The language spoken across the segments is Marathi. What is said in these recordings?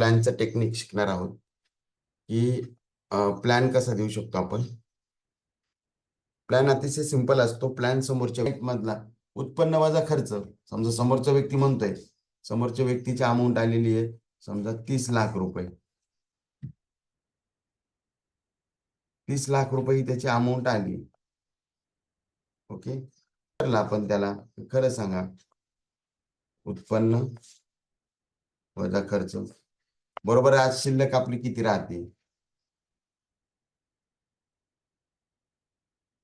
प्लॅनचं टेक्निक शिकणार आहोत की प्लॅन कसा देऊ शकतो आपण. प्लॅन अतिशय सिंपल असतो. प्लॅन समोरच्या मधला उत्पन्न वजा खर्च. समजा समोरचा व्यक्ती म्हणतोय, समोरच्या व्यक्तीची अमाऊंट आलेली आहे समजा 30 लाख रुपये. 30 लाख रुपये त्याची अमाऊंट आली. ओके, आपण त्याला खरं सांगा, उत्पन्न वजा खर्च बरोबर. आज शिल्लक आपली किती राहते?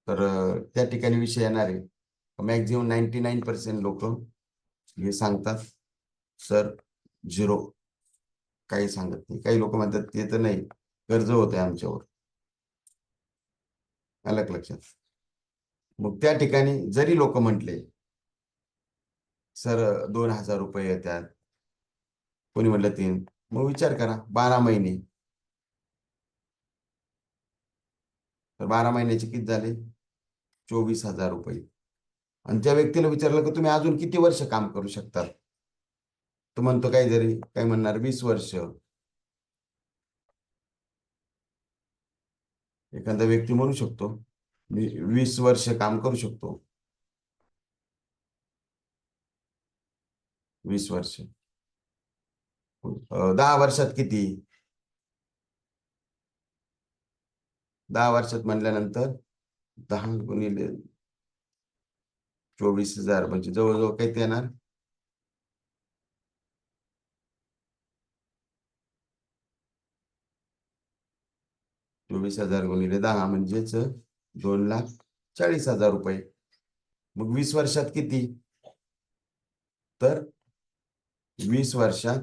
तर त्या ठिकाणी विषय येणार आहे. मॅक्झिमम 99% लोक हे सांगतात सर 0. काही सांगत नाही. काही लोक म्हणतात ते तर नाही, कर्ज होत आहे आमच्यावर. अलग लक्षात. मग त्या ठिकाणी जरी लोक म्हटले सर 2000 रुपये येतात, कोणी म्हटलं 3, मग विचार करा 12 महिने, तर 12 महिन्याचे किती झाले? 24,000 रुपये. आणि त्या व्यक्तीला विचारलं की तुम्ही अजून किती वर्ष काम करू शकतात? तो म्हणतो काही जरी काय म्हणणार 20 वर्ष. एखादा व्यक्ती म्हणू शकतो मी 20 वर्ष काम करू शकतो. 20 वर्ष 10 वर्षात किती? 10 वर्षात म्हणल्यानंतर 10 गुणिले 24,000 म्हणजे जवळजवळ किती येणार? 24,000 गुणिले 10 म्हणजेच 2,40,000 रुपये. मग 20 वर्षात किती? तर 20 वर्षात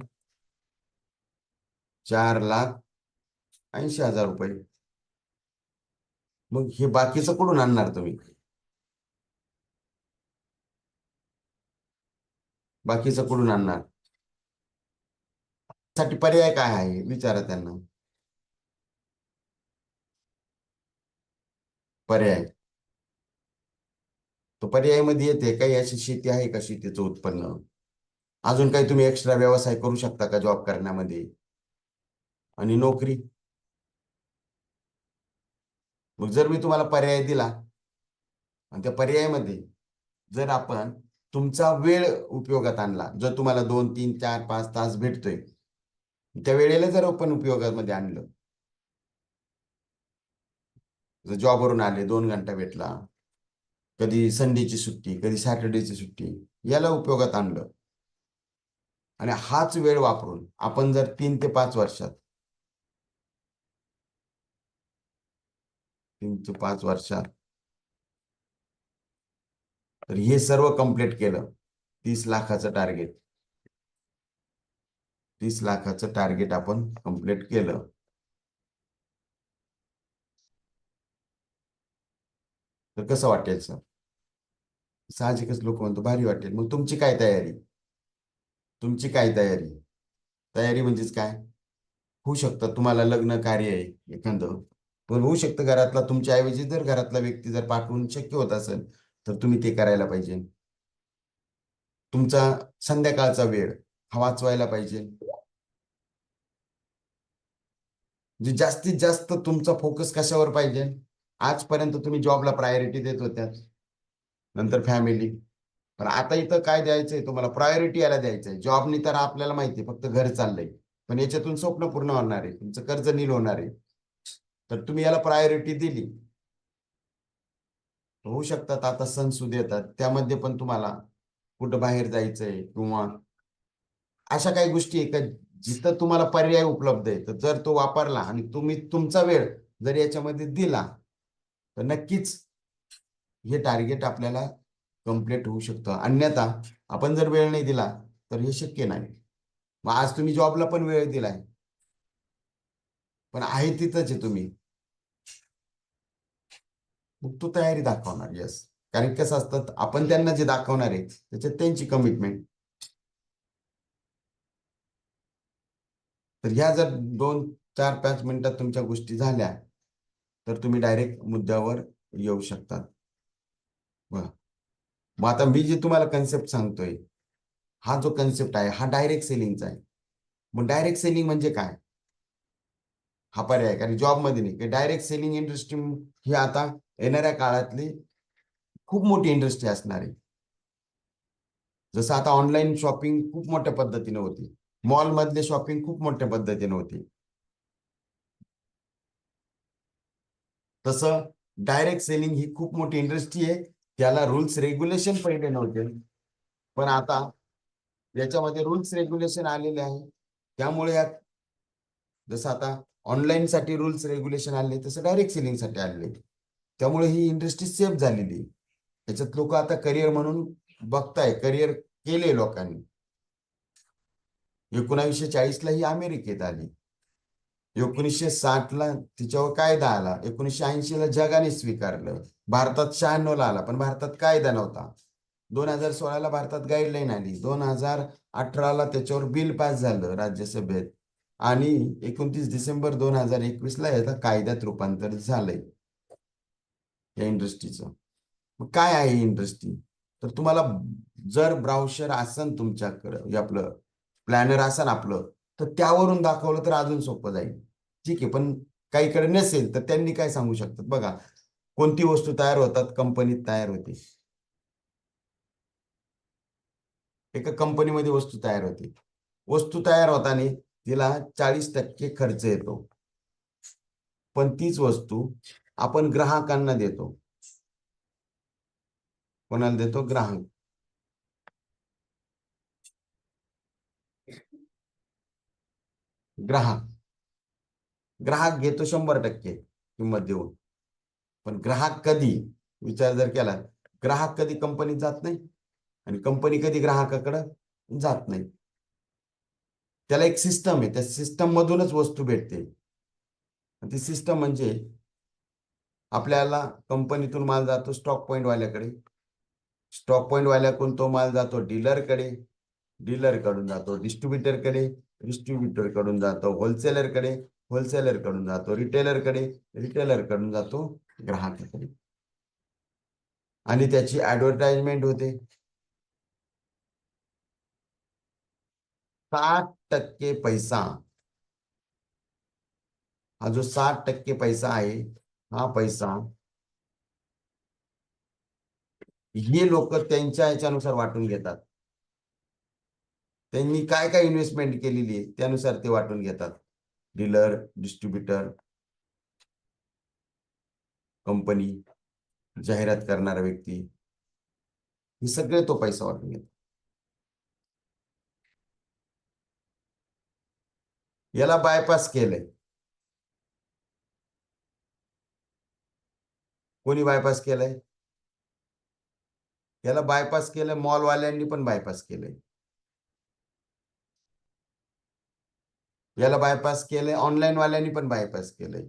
4,80,000 रुपये. मग हे बाकीचं कुठून आणणार तुम्ही? बाकीचं कुठून आणणार? साठी पर्याय काय आहे विचारा त्यांना. पर्याय तो पर्यायामध्ये येते काही अशी शेती आहे का, शेतीचं उत्पन्न? अजून काही तुम्ही एक्स्ट्रा व्यवसाय करू शकता का जॉब करण्यामध्ये? आणि नोकरी. मग जर मी तुम्हाला पर्याय दिला आणि त्या पर्यायामध्ये जर आपण तुमचा वेळ उपयोगात आणला, जर तुम्हाला 2, 3, 4, 5 तास भेटतोय, त्या वेळेला जर आपण उपयोगामध्ये आणलं, जर जॉबवरून आले 2 घंटा भेटला, कधी संडेची सुट्टी, कधी सॅटर्डेची सुट्टी, याला उपयोगात आणलं आणि हाच वेळ वापरून आपण जर 3 ते 5 वर्षात 3 ते 5 वर्षात तर हे सर्व कंप्लीट केलं, 30 लाखाचं टार्गेट, 30 लाखाचं टार्गेट आपण कंप्लीट केलं, तर कसं वाटेल सर? साहजिकच लोक म्हणतो भारी वाटेल. मग तुमची काय तयारी? तुमची काय तयारी? तयारी म्हणजेच काय? होऊ शकतं तुम्हाला लग्न कार्य आहे एखादं, पण होऊ शकतं घरातला तुमच्या ऐवजी जर घरातला व्यक्ती जर पाठवून शक्य होत असेल तर तुम्ही ते करायला पाहिजे. तुमचा संध्याकाळचा वेळ हा वाचवायला पाहिजे. म्हणजे जास्तीत जास्त तुमचा फोकस कशावर पाहिजे? आजपर्यंत तुम्ही जॉबला प्रायोरिटी देत होत्या, नंतर फॅमिली, पण आता इथं काय द्यायचंय तुम्हाला? प्रायोरिटी याला द्यायचंय. जॉबनी तर आपल्याला माहिती फक्त घर चाललंय, पण याच्यातून स्वप्न पूर्ण होणार आहे, तुमचं कर्ज नील होणार आहे. तर तुम्ही याला प्रायोरिटी दिली, होऊ शकतात आता सणसुद येतात, त्यामध्ये पण तुम्हाला कुठं बाहेर जायचंय किंवा अशा काही गोष्टी आहे का जिथं तुम्हाला पर्याय उपलब्ध आहे. तर जर तो वापरला आणि तुम्ही तुमचा वेळ जर याच्यामध्ये दिला तर नक्कीच हे टार्गेट आपल्याला कम्प्लीट होऊ शकतं. अन्यथा आपण जर वेळ नाही दिला तर हे शक्य नाही. मग आज तुम्ही जॉबला पण वेळ दिलाय, पण आहे तिथंच आहे तुम्ही, मग तो तयारी दाखवणार. यस, कारण कसं असतं आपण त्यांना जे दाखवणार आहे त्याच्यात त्यांची कमिटमेंट. तर ह्या जर 2, 4, 5 मिनिटात तुमच्या गोष्टी झाल्या तर तुम्ही डायरेक्ट मुद्द्यावर येऊ शकतात. मग आता मी जे तुम्हाला कन्सेप्ट सांगतोय, हा जो कन्सेप्ट आहे हा डायरेक्ट सेलिंगचा आहे. मग डायरेक्ट सेलिंग म्हणजे काय? हा पर्याय, कारण जॉबमध्ये नाही की डायरेक्ट सेलिंग इंडस्ट्री ही आता येणाऱ्या काळातली खूप मोठी इंडस्ट्री असणार आहे. जसं आता ऑनलाईन शॉपिंग खूप मोठ्या पद्धतीने होती, मॉलमधले शॉपिंग खूप मोठ्या पद्धतीने होती, तसं डायरेक्ट सेलिंग ही खूप मोठी इंडस्ट्री आहे. त्याला रूल्स रेग्युलेशन पहिले नव्हते, पण आता याच्यामध्ये रूल्स रेग्युलेशन आलेले आहे. त्यामुळे यात जसं आता ऑनलाईन साठी रूल्स रेग्युलेशन आले, तसं डायरेक्ट सेलिंग साठी आले. त्यामुळे ही इंडस्ट्री सेफ झालेली आहे. याच्यात लोक आता करिअर म्हणून बघताय, करिअर केले लोकांनी. 1940ला ही अमेरिकेत आली, 1960ला तिच्यावर कायदा आला, 1980ला जगाने स्वीकारलं, भारतात 96ला आला, पण भारतात कायदा नव्हता. 2016ला भारतात गाईडलाईन आली, 2018ला त्याच्यावर बिल पास झालं राज्यसभेत, आणि 29 डिसेंबर 2021ला याचा कायद्यात रूपांतर झालंय या इंडस्ट्रीचं. मग काय आहे इंडस्ट्री? तर तुम्हाला जर ब्राउशर असन तुमच्याकडं, आपलं प्लॅनर असन आपलं, तर त्यावरून दाखवलं तर अजून सोपं जाईल. ठीक आहे, पण काहीकडे नसेल तर त्यांनी काय सांगू शकतात बघा, कोणती वस्तू तयार होतात, कंपनीत तयार होते, एका कंपनीमध्ये वस्तू तयार होते, वस्तू तयार होताना तिला 40% खर्च येतो, पण तीच वस्तू आपण ग्राहकांना देतो. कोणाला देतो? ग्राहक. ग्राहक ग्राहक घेतो 100% किंमत देऊन. पण ग्राहक कधी, विचार जर केला, ग्राहक कधी कंपनीत जात नाही आणि कंपनी कधी ग्राहकाकडे जात नाही. त्याला एक सिस्टम आहे, त्या सिस्टम मधूनच वस्तू भेटते. ती सिस्टम म्हणजे आपल्याला कंपनीतून माल जातो स्टॉक पॉइंट वाल्याकडे, स्टॉक पॉइंट वाल्याकडून तो माल जातो डीलरकडे, डीलर कडून जातो डिस्ट्रीब्युटर कडे, डिस्ट्रीब्युटर कडून जातो होलसेलर कडे, होलसेलर कडून जातो रिटेलर कडे, रिटेलर कडून जातो ग्राहकाकडे, आणि त्याची ऍडव्हर्टाइजमेंट होते. 60% पैसा, हा जो 60% पैसा आहे, हा पैसा हे लोक त्यांच्या ह्याच्यानुसार वाटून घेतात. त्यांनी काय काय इन्व्हेस्टमेंट केलेली आहे त्यानुसार ते वाटून घेतात. डीलर, डिस्ट्रीब्युटर, कंपनी, जाहिरात करणारा व्यक्ती, हे सगळे तो पैसा वाटून घेतात. याला बायपास केलंय. कोणी बायपास केलंय? याला बायपास केलंय, मॉलवाल्यांनी पण बायपास केलंय. याला बायपास केलंय, ऑनलाईन वाल्यांनी पण बायपास केलंय,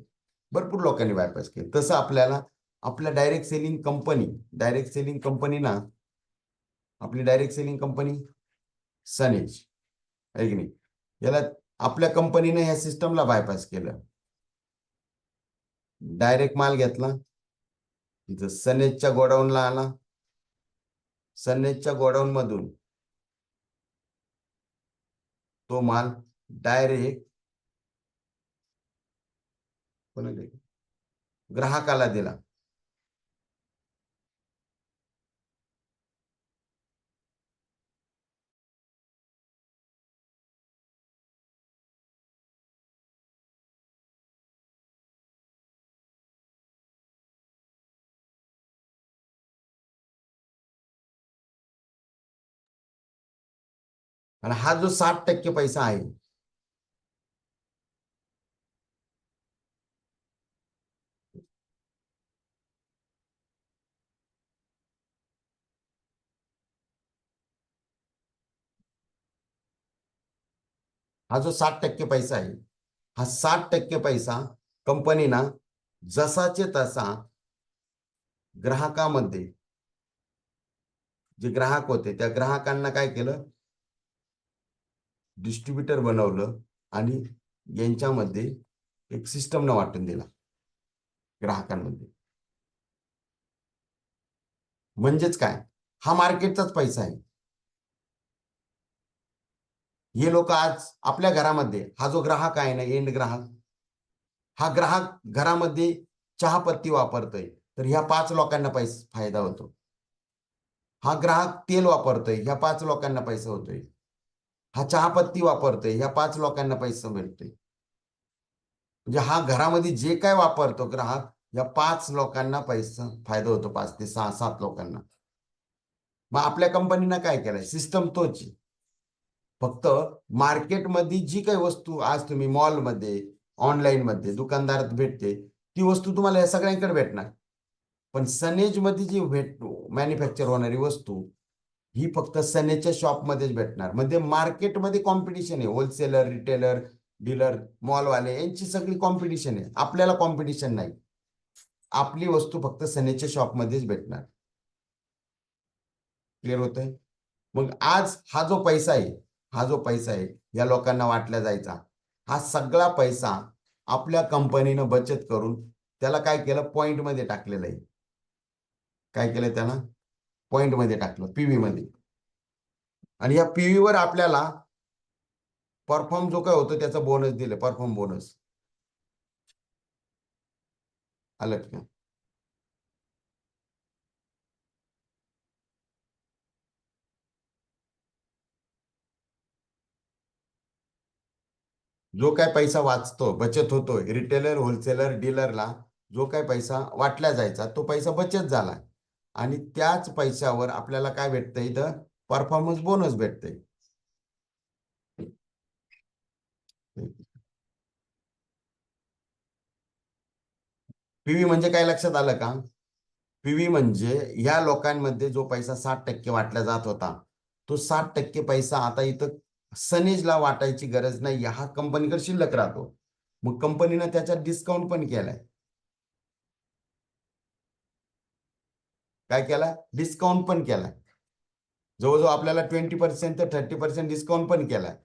भरपूर लोकांनी बायपास केलं. तसं आपल्याला आपल्या डायरेक्ट सेलिंग कंपनी ना, आपली डायरेक्ट सेलिंग कंपनी सनेज आहे की नाही, याला आपल्या कंपनीने ह्या सिस्टमला बायपास केलं. डायरेक्ट माल घेतला, तिथं सनेजच्या गोडाऊनला आला, सनेजच्या गोडाऊन मधून तो माल डायरेक्ट ग्राहकाला दिला. आणि हा जो 60% पैसा आहे, हा जो 60% पैसा आहे, हा 60% पैसा कंपनीना जसाचे तसा ग्राहकामध्ये, जे ग्राहक होते त्या ग्राहकांना काय केलं, डिस्ट्रीब्युटर बनवलं, आणि यांच्यामध्ये एक सिस्टम न वाटून दिला ग्राहकांमध्ये. म्हणजेच काय, हा मार्केटचाच पैसा आहे. हे लोक आज आपल्या घरामध्ये, हा जो ग्राहक आहे ना, एंड ग्राहक, हा ग्राहक घरामध्ये चहापत्ती वापरतोय, तर ह्या 5 लोकांना फायदा होतो. हा ग्राहक तेल वापरतोय, ह्या 5 लोकांना पैसा होतोय. हा चहापत्ती वापरतोय, ह्या 5 लोकांना पैसा मिळतोय. म्हणजे हा घरामध्ये जे काय वापरतो ग्राहक, या 5 लोकांना पैसा फायदा होतो, 5 ते 6 7 लोकांना. मग आपल्या कंपनीनं काय केलंय, सिस्टम तोच आहे. फक्त मार्केटमध्ये जी काही वस्तू आज तुम्ही मॉलमध्ये, ऑनलाईन मध्ये दुकानदारात भेटते, ती वस्तू तुम्हाला या सगळ्यांकडे भेटणार. पण सनेज मध्ये जी मॅन्युफॅक्चर होणारी वस्तू, ही फक्त सनेजच्या शॉपमध्येच भेटणार. म्हणजे मार्केटमध्ये कॉम्पिटिशन आहे, होलसेलर, रिटेलर, डीलर, मॉलवाले यांची सगळी कॉम्पिटिशन आहे. आपल्याला कॉम्पिटिशन नाही. आपली वस्तू फक्त सनेजच्या शॉपमध्येच भेटणार. क्लिअर होतंय? मग आज हा जो पैसा आहे, हा जो पैसा आहे या लोकांना वाटला जायचा, हा सगळा पैसा आपल्या कंपनीनं बचत करून त्याला काय केलं, पॉइंट मध्ये टाकलेलं आहे. काय केलं त्याला, पॉइंट मध्ये टाकलं, पीव्ही मध्ये. आणि या पीव्ही वर आपल्याला परफॉर्म जो काय होतो त्याचा बोनस दिले, परफॉर्म बोनस. आलं का? जो काय पैसा वाचतो, बचत होतो, रिटेलर, होलसेलर, डीलरला जो काय पैसा वाटला जायचा तो पैसा बचत झाला. आणि त्याच पैशावर आपल्याला काय भेटतंय, इथं परफॉर्मन्स बोनस भेटतंय. पीव्ही म्हणजे काय, लक्षात आलं का? पीव्ही म्हणजे या लोकांमध्ये जो पैसा 60% वाटला जात होता, तो 60% पैसा आता इथं सनेजला वाटायची गरज नाही, हा कंपनीकडे शिल्लक राहतो. मग कंपनीनं त्याच्यात डिस्काउंट पण केलाय. काय केलाय, डिस्काउंट पण केलाय. जवळजवळ आपल्याला 20% ते 30% डिस्काउंट पण केलाय.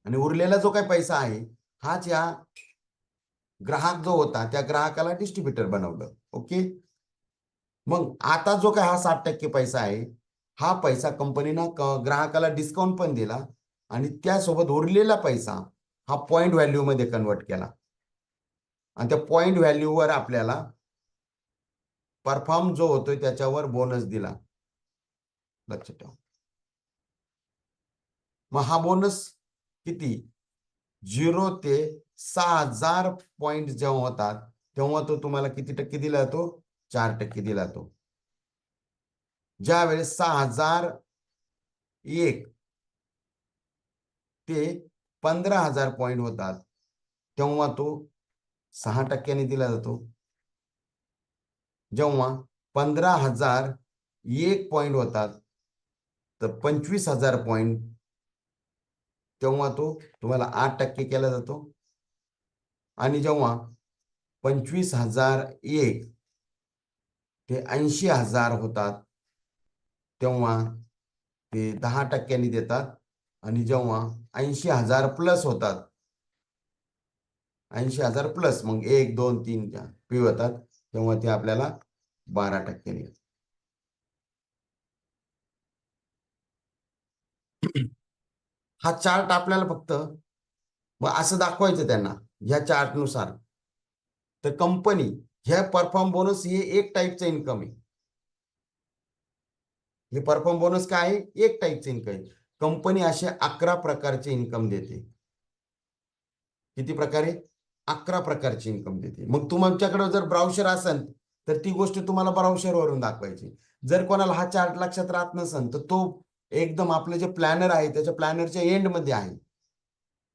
आणि उरलेला जो काही पैसा आहे, हाच या ग्राहक जो होता त्या ग्राहकाला डिस्ट्रीब्युटर बनवलं. ओके. मग आता जो काय हा 60% पैसा आहे, हा पैसा कंपनीनं ग्राहकाला डिस्काउंट पण दिला आणि त्यासोबत उरलेला पैसा हा पॉइंट व्हॅल्यू मध्ये कन्वर्ट केला. आणि त्या पॉइंट व्हॅल्यूवर आपल्याला परफॉर्म जो होतोय त्याच्यावर बोनस दिला. लक्षात ठेवा. मग हा बोनस किती, 0 ते 6,000 पॉइंट जेव्हा होतात तेव्हा तो तुम्हाला किती टक्के दिला जातो, 4% दिला जातो. ज्या वेळेस 6,001 ते 15,000 पॉइंट होतात तेव्हा तो 6% दिला जातो. जेव्हा 15,001 पॉइंट होतात तर 25,000 पॉइंट, तेव्हा तो तुम्हाला 8% केला जातो. आणि जेव्हा 25,001 ते 80,000 होतात तेव्हा ते 10% देतात. आणि जेव्हा 80,000 प्लस होतात, 80,000 प्लस, मग 1 2 3 पी होतात, तेव्हा ते आपल्याला 12% देतात. हा चार्ट आपल्याला फक्त मग असं दाखवायचं त्यांना ह्या चार्टनुसार. तर कंपनी ह्या परफॉर्म बोनस हे एक टाईपचं इन्कम आहे. हे परफॉर्म बोनस काय आहे, एक टाईपचं इन्कम आहे. कंपनी असे 11 प्रकारचे इन्कम देते. किती प्रकारे, 11 प्रकारची इन्कम देते. मग तुमच्याकडे जर ब्राउशर असेल तर ती गोष्ट तुम्हाला ब्राउशर वरून दाखवायची. जर कोणाला हा चार्ट लक्षात राहत नसेल तर तो एकदम आपलं जे प्लॅनर आहे त्याच्या प्लॅनरच्या एंड मध्ये आहे,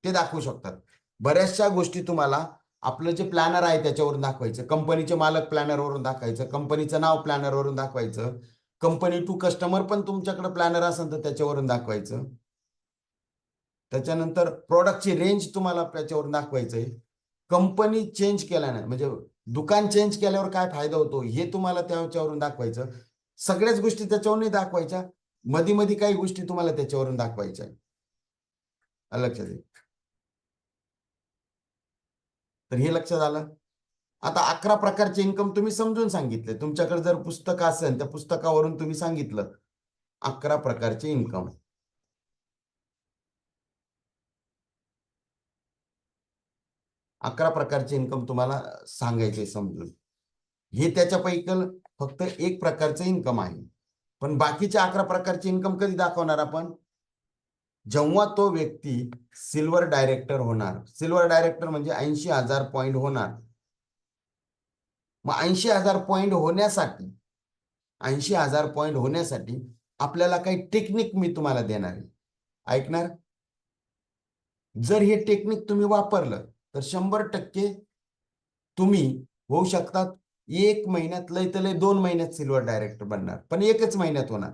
ते दाखवू शकतात. बऱ्याचशा गोष्टी तुम्हाला आपलं जे प्लॅनर आहे त्याच्यावरून दाखवायचं, कंपनीचे मालक प्लॅनरवरून दाखवायचं, कंपनीचं नाव प्लॅनरवरून दाखवायचं, कंपनी टू कस्टमर पण तुमच्याकडे प्लॅनर असेल तर त्याच्यावरून दाखवायचं. त्याच्यानंतर प्रोडक्टची रेंज तुम्हाला त्याच्यावरून दाखवायचंय. कंपनी चेंज केल्याने म्हणजे दुकान चेंज केल्यावर काय फायदा होतो हे तुम्हाला त्याच्यावरून दाखवायचं. सगळ्याच गोष्टी त्याच्यावर नाही दाखवायच्या, मध्ये मध्ये काही गोष्टी तुम्हाला त्याच्यावरून दाखवायच्या. लक्षात येईल. तर हे लक्षात आलं. आता 11 प्रकारचे इन्कम तुम्ही समजून सांगितले. तुमच्याकडे जर पुस्तक असेल त्या पुस्तकावरून तुम्ही सांगितलं 11 प्रकारचे इन्कम. 11 प्रकारचे इन्कम तुम्हाला सांगायचे समजून. हे त्याच्यापैकी फक्त एक प्रकारचं इन्कम आहे. पण बाकीचे 11 प्रकारचे इन्कम कधी दाखवणार आपण? जेव्हा तो व्यक्ती सिल्वर डायरेक्टर होणार. सिल्वर डायरेक्टर म्हणजे 80,000 पॉईंट होणार. मग 80,000 पॉईंट होण्यासाठी 80,000 पॉईंट होण्यासाठी आपल्याला काही टेक्निक मी तुम्हाला देणार आहे. ऐकणार? जर हे टेक्निक तुम्ही वापरलं तर 100% तुम्ही होऊ शकतात 1 महिन्यात, लय तर लय 2 महिन्यात सिल्वर डायरेक्टर बनणार, पण 1च महिन्यात होणार.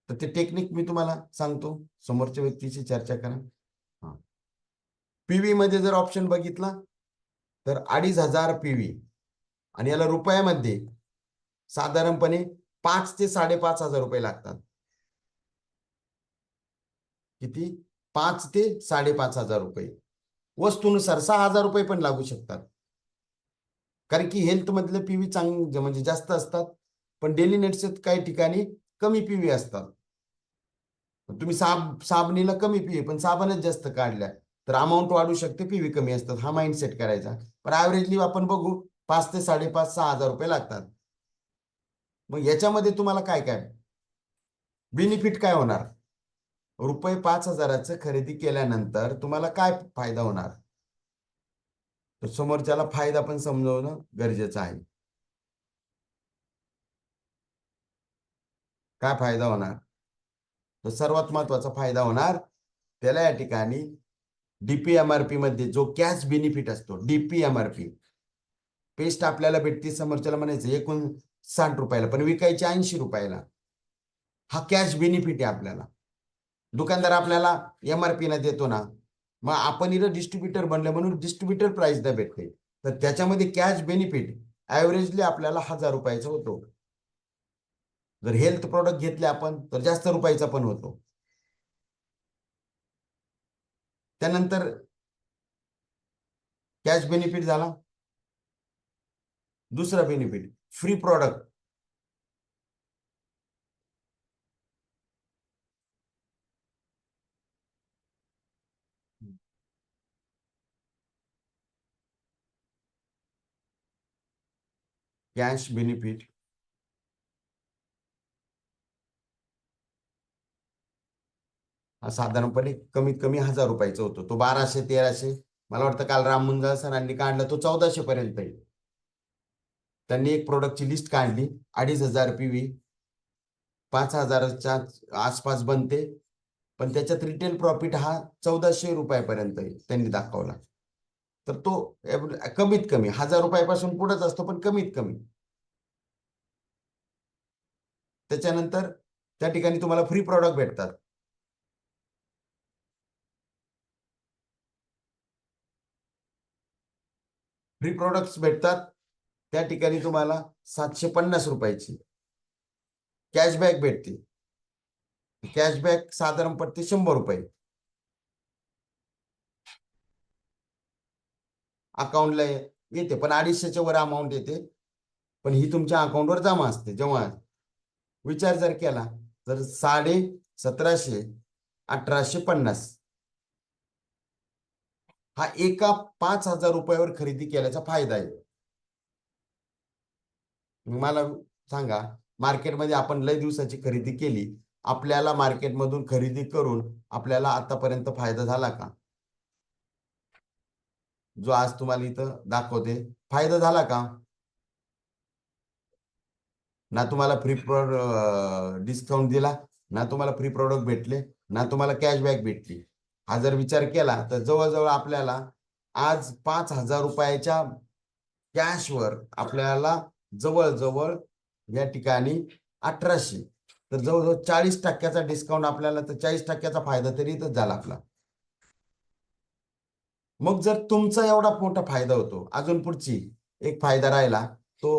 तर ते टेक्निक मी तुम्हाला सांगतो. समोरच्या व्यक्तीशी चर्चा करा. हा, पीव्ही मध्ये जर ऑप्शन बघितला तर 2,500 पीव्ही आणि याला रुपयामध्ये साधारणपणे 5,000 ते 5,500 रुपये लागतात. किती? 5,000 ते 5,500 रुपये. वस्तूनुसार 6,000 रुपये पण लागू शकतात. कारण की हेल्थ मधले पीव्ही म्हणजे जास्त असतात, पण डेली नेट्स काही ठिकाणी कमी पीव्ही असतात. तुम्ही साबणीला कमी पीव्ही पण साबणच जास्त काढल्या तर अमाऊंट वाढू शकते, पीव्ही कमी असतात. हा माइंड सेट करायचा. पण ऍव्हरेजली आपण बघू 5,000 ते 5,500 6,000 रुपये लागतात. मग याच्यामध्ये तुम्हाला काय काय बेनिफिट काय होणार? ₹5,000चं खरेदी केल्यानंतर तुम्हाला काय फायदा होणार? तर समोरच्याला फायदा पण समजवणं गरजेचं आहे. काय फायदा होणार? तर सर्वात महत्वाचा फायदा होणार त्याला या ठिकाणी डीपीएमआरपी मध्ये जो कॅश बेनिफिट असतो. डीपीएमआरपी पेस्ट आपल्याला भेटते, समोरच्याला म्हणायचं 59 रुपयाला पण विकायची 80 रुपयाला. हा कॅश बेनिफिट आहे आपल्याला. दुकानदार आपल्याला एमआरपी न देतो ना, मग आपण इथं डिस्ट्रीब्युटर बनले म्हणून डिस्ट्रीब्युटर प्राइस दा भेटते. तर त्याच्यामध्ये कॅश बेनिफिट ऍव्हरेजली आपल्याला 1,000 रुपयाचा होतो. जर हेल्थ प्रोडक्ट घेतले आपण तर जास्त रुपयाचा पण होतो. त्यानंतर कॅश बेनिफिट झाला. दुसरा benefit free product. Cash benefit हा साधारणपणे कमीत कमी 1,000 रुपयाचा होतो. तो 1,200 1,300, मला वाटतं काल राम मुंजाळ सरांनी काढला तो 1,400 पर्यंत आहे. त्यांनी एक प्रोडक्टची लिस्ट काढली, 2,500 पीव्ही 5,000च्या आसपास बनते, पण त्याच्यात रिटेल प्रॉफिट हा 1,400 रुपयापर्यंत आहे त्यांनी दाखवला. तर तो कमीत कमी 1,000 रुपयापासून पुढेच असतो, पण कमीत कमी. त्याच्यानंतर त्या ठिकाणी तुम्हाला फ्री प्रॉडक्ट भेटतात. फ्री प्रोडक्ट्स भेटतात. त्या ठिकाणी तुम्हाला 750 रुपयाची कॅशबॅक भेटते. कॅशबॅक साधारण पडते 100 रुपये. अकाउंटला येते, पण 250च्या वर अमाऊंट येते. पण ही तुमच्या अकाउंटवर जमा असते. जेव्हा विचार जर केला तर 1750 1850 हा एका 5,000 रुपयावर खरेदी केल्याचा फायदा आहे. मला सांगा, मार्केटमध्ये आपण लय दिवसाची खरेदी केली, आपल्याला मार्केटमधून खरेदी करून आपल्याला आतापर्यंत फायदा झाला का? जो आज तुम्हाला इथं दाखवते फायदा झाला का? ना तुम्हाला फ्री डिस्काउंट दिला, ना तुम्हाला फ्री प्रोडक्ट भेटले, ना तुम्हाला कॅशबॅक भेटली. हा जर विचार केला तर जवळजवळ आपल्याला आज 5,000 रुपयाच्या कॅशवर आपल्याला जवळजवळ या ठिकाणी 1,800, तर जवळजवळ 40% डिस्काउंट आपल्याला, तर 40%चा फायदा तरी इथंच झाला आपला. मग जर तुमचा एवढा मोठा फायदा होतो, अजून पुढची एक फायदा राहिला तो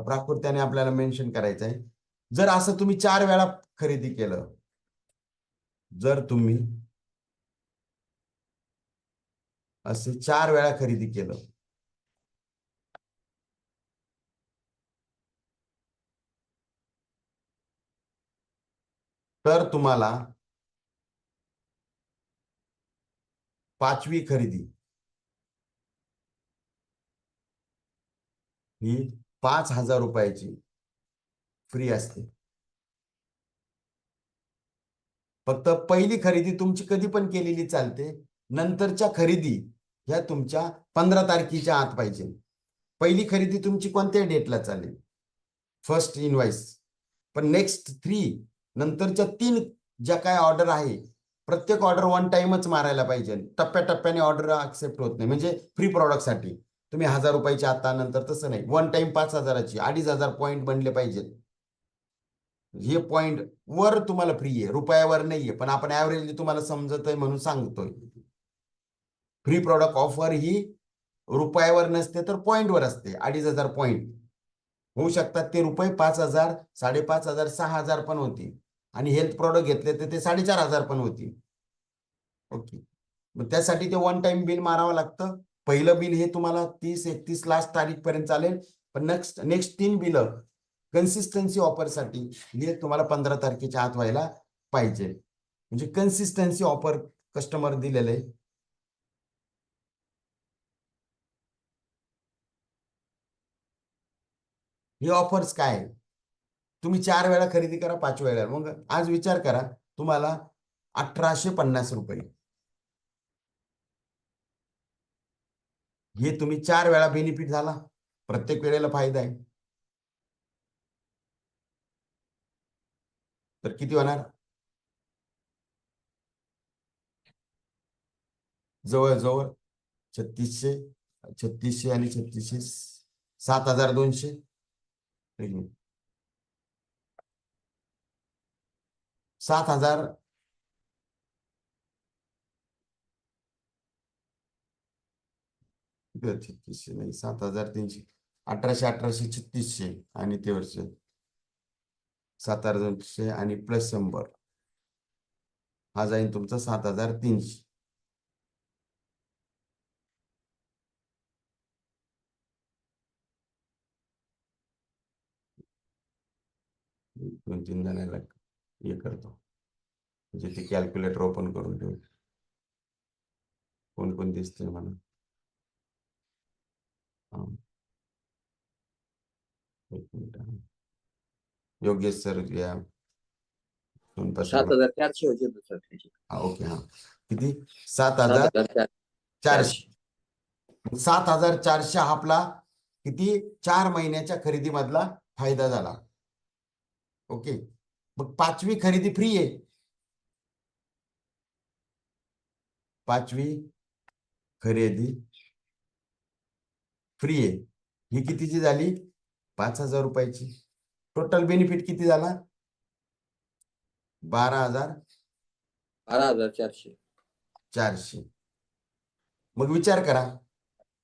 प्रामुख्याने आपल्याला मेन्शन करायचा आहे. जर असं तुम्ही 4 वेळा खरेदी केलं, जर तुम्ही असे 4 वेळा खरेदी केलं, तर तुम्हाला 5वी खरेदी ही 5,000 रुपयाची फ्री असते. फक्त पहिली खरेदी तुमची कधी पण केलेली चालते. नंतरच्या खरेदी ह्या तुमच्या 15 तारखेच्या आत पाहिजे. पहिली खरेदी तुमची कोणत्या डेटला चालेल, फर्स्ट इनवाइस. पण नेक्स्ट 3 नंतरच्या 3 ज्या काय ऑर्डर आहे, प्रत्येक ऑर्डर वन टाइमच मारायला पाहिजे. टप्प्याटप्प्याने ऑर्डर ऍक्सेप्ट होत नाही. म्हणजे फ्री प्रॉडक्टसाठी तुम्ही 1,000 रुपयाची आता नंतर तसं नाही. वन टाइम 5,000ची 2,500 पॉईंट बनले पाहिजेत. हे पॉइंट वर तुम्हाला फ्री आहे, रुपयावर नाहीये. पण आपण ऍव्हरेजली तुम्हाला समजत आहे म्हणून सांगतोय. फ्री प्रॉडक्ट ऑफर ही रुपयावर नसते तर पॉइंटवर असते. 2,500 पॉइंट होऊ शकतात. ते रुपये 5,000, 5,500, 6,000 पण होती. आणि हेल्थ प्रॉडक्ट घेतले तर ते 4,500 पण होती. ओके. मग त्यासाठी ते वन टाइम बिल मारावं लागतं. पहिलं बिल हे तुम्हाला 30-31 लास्ट तारीख पर्यंत चालेल. पण नेक्स्ट 3 बिल कन्सिस्टन्सी ऑफरसाठी हे तुम्हाला 15 तारखेच्या आत व्हायला पाहिजे. म्हणजे कन्सिस्टन्सी ऑफर कस्टमर दिलेलं आहे. हे ऑफर्स काय आहे? तुम्ही 4 वेळा खरेदी करा, 5 वेळा. मग आज विचार करा, तुम्हाला 1,850 रुपये हे तुम्ही 4 वेळा बेनिफिट झाला. प्रत्येक वेळेला फायदा आहे. तर किती होणार? जवळजवळ 3600 3600 आणि 3600 7,200. 7,000 3600 नाही, 7,300. 1,800 3600 आणि ते वर्ष 7,200 आणि प्लस 100 हा जाईल तुमचा 7,300. दोन तीन जणांना हे करतो म्हणजे ते कॅल्क्युलेटर ओपन करून ठेवू. कोण कोण दिसते मला? एक मिनिट. योगेश सर या 7,400 होते सर त्याचे. ओके. हा किती? 7,400. 7,400 आपला किती 4 महिन्याच्या खरेदी मधला फायदा झाला. ओके. मग 5वी खरेदी फ्री आहे. 5वी खरेदी फ्री आहे. ही कितीची झाली? 5,000 रुपयाची. टोटल बेनिफिट किती झाला? 12,400. मग विचार करा,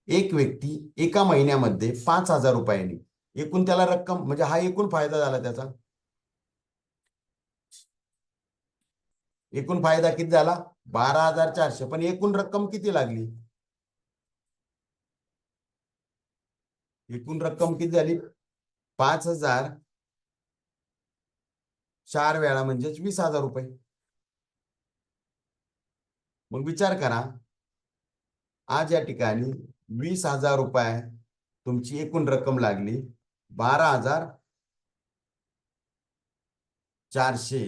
एक व्यक्ती एका महिन्यामध्ये 5,000 रुपयांनी एकूण त्याला रक्कम, म्हणजे हा एकूण फायदा झाला त्याचा. एकूण फायदा किती झाला? 12,400. पण एकूण रक्कम किती लागली? एकूण रक्कम किती झाली? 5,000 4 वेळा म्हणजेच 20,000 रुपये. मग विचार करा, आज या ठिकाणी 20,000 रुपये तुमची एकूण रक्कम लागली. 12,400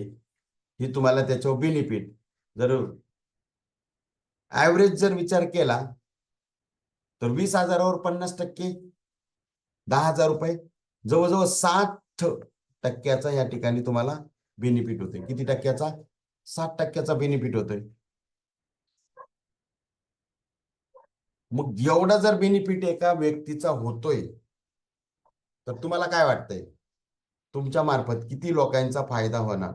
ही तुम्हाला त्याच्यावर बेनिफिट. जर ऍव्हरेज जर विचार केला तर 20,000वर 50%, 10,000 रुपये, जवळजवळ 60% या ठिकाणी तुम्हाला बेनिफिट होते. किती टक्क्याचा? 60% बेनिफिट होतोय. मग एवढा जर बेनिफिट एका व्यक्तीचा होतोय तर तुम्हाला काय वाटतंय, तुमच्या मार्फत किती लोकांचा फायदा होणार?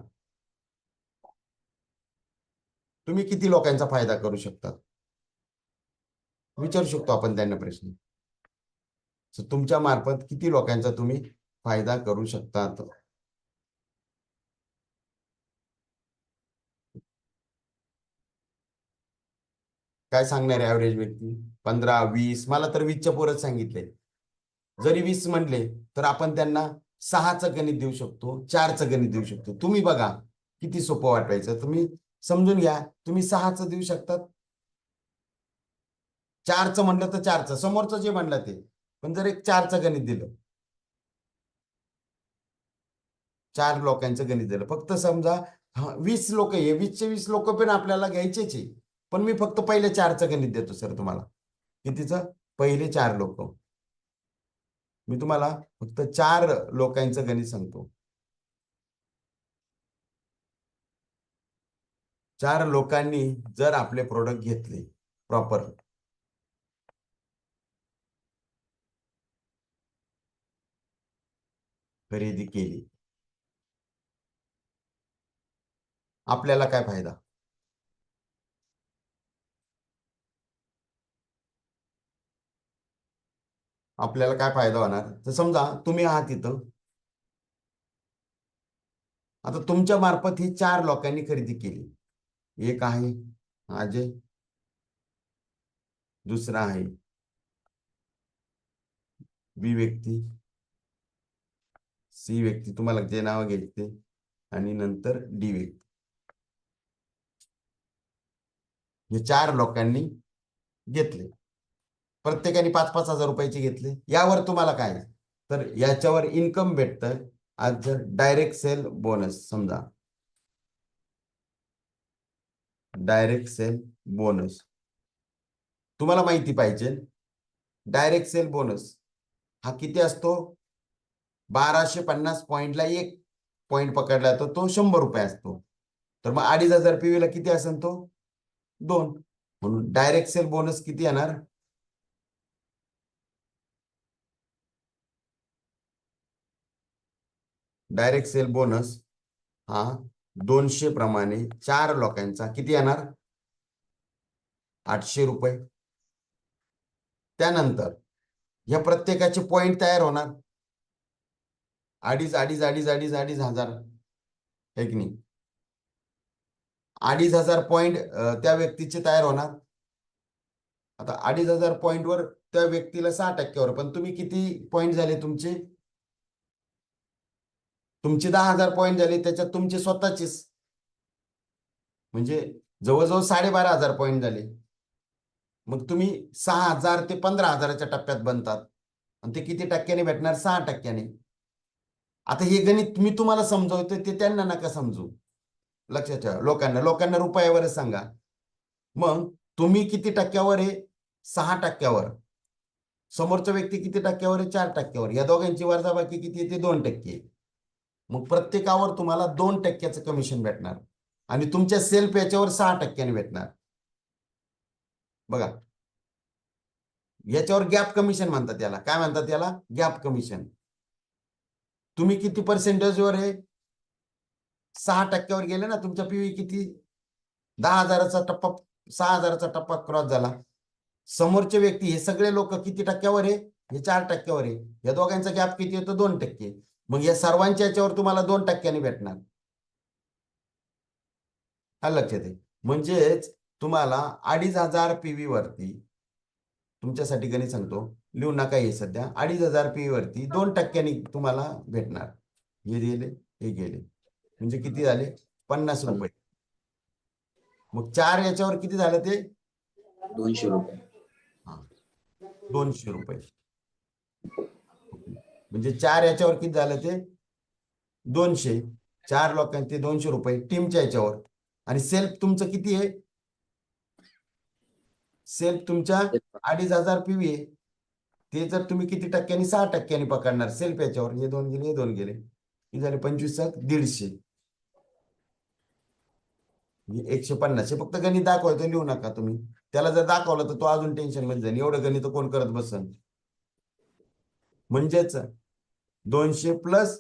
तुम्ही किती लोकांचा फायदा करू शकता? विचारू शकतो आपण त्यांना प्रश्न. तुमच्या मार्फत किती लोकांचा तुम्ही फायदा करू शकतात? काय सांगणार ऍव्हरेज व्यक्ती? 15, 20. मला तर 20च्या पोरच सांगितले. जरी 20 म्हणले तर आपण त्यांना 6चं गणित देऊ शकतो, 4चं गणित देऊ शकतो. तुम्ही बघा किती सोपं वाटायचं. तुम्ही समजून घ्या, तुम्ही 6चं देऊ शकतात. 4चं म्हणलं तर 4चं, समोरचं जे म्हणलं ते. पण जर एक 4चं गणित दिलं, 4 लोकांचं गणित दिलं, फक्त समजा 20 लोक आहे, 20चे 20 लोक पण आपल्याला घ्यायचेच आहे. पण मी फक्त पहिले 4चं गणित देतो सर तुम्हाला. कितीचं? पहिले 4 लोक. मी तुम्हाला फक्त 4 लोकांचं गणित सांगतो. 4 लोकांनी जर आपले प्रोडक्ट घेतले प्रॉपर, खरेदी केली, आपल्याला काय फायदा? आपल्याला काय फायदा होणार? तर समजा तुम्ही आहात इथं, आता तुमच्या मार्फत ही 4 लोकांनी खरेदी केली. एक आहे अजय, दुसरा आहे बी व्यक्ती, सी व्यक्ती, तुम्हाला जे नाव घ्यायचे, आणि नंतर डी व्यक्ती. हे 4 लोकांनी घेतले, प्रत्येकाने 5-5 हजार रुपयाचे घेतले. यावर तुम्हाला काय, तर याच्यावर इन्कम भेटतं आज डायरेक्ट सेल बोनस. समजा डायरेक्ट सेल बोनस तुम्हाला माहिती पाहिजे. डायरेक्ट सेल बोनस हा किती असतो? 1250 पॉइंटला 1 पॉइंट पकडला तर तो 100 रुपये असतो. तर मग 2500 PV ला किती असेल तो? 2. म्हणून डायरेक्ट सेल बोनस किती येणार? डायरेक्ट सेल बोनस हा 200 प्रमाणे 4 लोकांचा किती येणार? 800 रुपये. त्यानंतर या प्रत्येकाचे पॉइंट तयार होणार 2,500 है की नाही? 2,500 पॉइंट त्या व्यक्तीचे तयार होणार. आता 2,500 पॉइंटवर त्या व्यक्तीला 6% पण तुम्ही किती पॉइंट झाले तुमचे? तुमचे 10,000 पॉइंट झाले, त्याच्यात तुमचे स्वतःचेच म्हणजे जवळजवळ 12,500 पॉइंट झाले. मग तुम्ही 6,000 ते 15,000च्या टप्प्यात बनतात, आणि ते किती टक्क्याने भेटणार? 6%. आता हे गणित मी तुम्हाला समजवतोय, ते त्यांना नका समजू. लक्षात ठेवा, लोकांना रुपयावरच सांगा. मग तुम्ही किती टक्क्यावर आहे? 6%. समोरचा व्यक्ती किती टक्क्यावर आहे? 4%. या दोघांची वजाबाकी किती येते? 2%. मग प्रत्येकावर तुम्हाला 2%चं कमिशन भेटणार, आणि तुमच्या सेल्फ याच्यावर 6%ने भेटणार. बघा, याच्यावर गॅप कमिशन म्हणतात. याला काय म्हणतात? याला गॅप कमिशन. तुम्ही किती पर्सेंटेजवर आहे? 6%वर गेले ना. तुमचा पीव्ही किती? 10,000चा टप्पा, 6,000चा टप्पा क्रॉस झाला. समोरचे व्यक्ती हे सगळे लोक किती टक्क्यावर आहे? हे 4%वर आहे. या दोघांचा गॅप किती येतो? 2%. मग या सर्वांच्या याच्यावर तुम्हाला 2%ने भेटणार. हा लक्षात आहे. म्हणजेच तुम्हाला 2,500 PV वरती, तुमच्यासाठी गणित सांगतो, लिहू नका हे सध्या, 2,500 PV वरती 2%ने तुम्हाला भेटणार. हे गेले, हे गेले, म्हणजे किती झाले? 50 रुपये. मग 4 याच्यावर किती झालं? ते 200 रुपये. हा, 200 रुपये. म्हणजे 4 याच्यावर किती झालं? ते 200. 4 लोकांचे 200 रुपये टीमच्या याच्यावर. आणि सेल्फ तुमचं किती आहे? सेल्फ तुमच्या 2,500 PV आहे. ते जर तुम्ही किती टक्क्यांनी? 6%ने पकडणार सेल्फ याच्यावर. हे 2 गेले, हे 2 गेले, हे झाले 25, 150. 150. फक्त गणित दाखवायचं, लिहू नका तुम्ही. त्याला जर दाखवलं तर तो अजून टेन्शन मध्ये जाईल. एवढं गणित कोण करत बसन? म्हणजेच 200 प्लस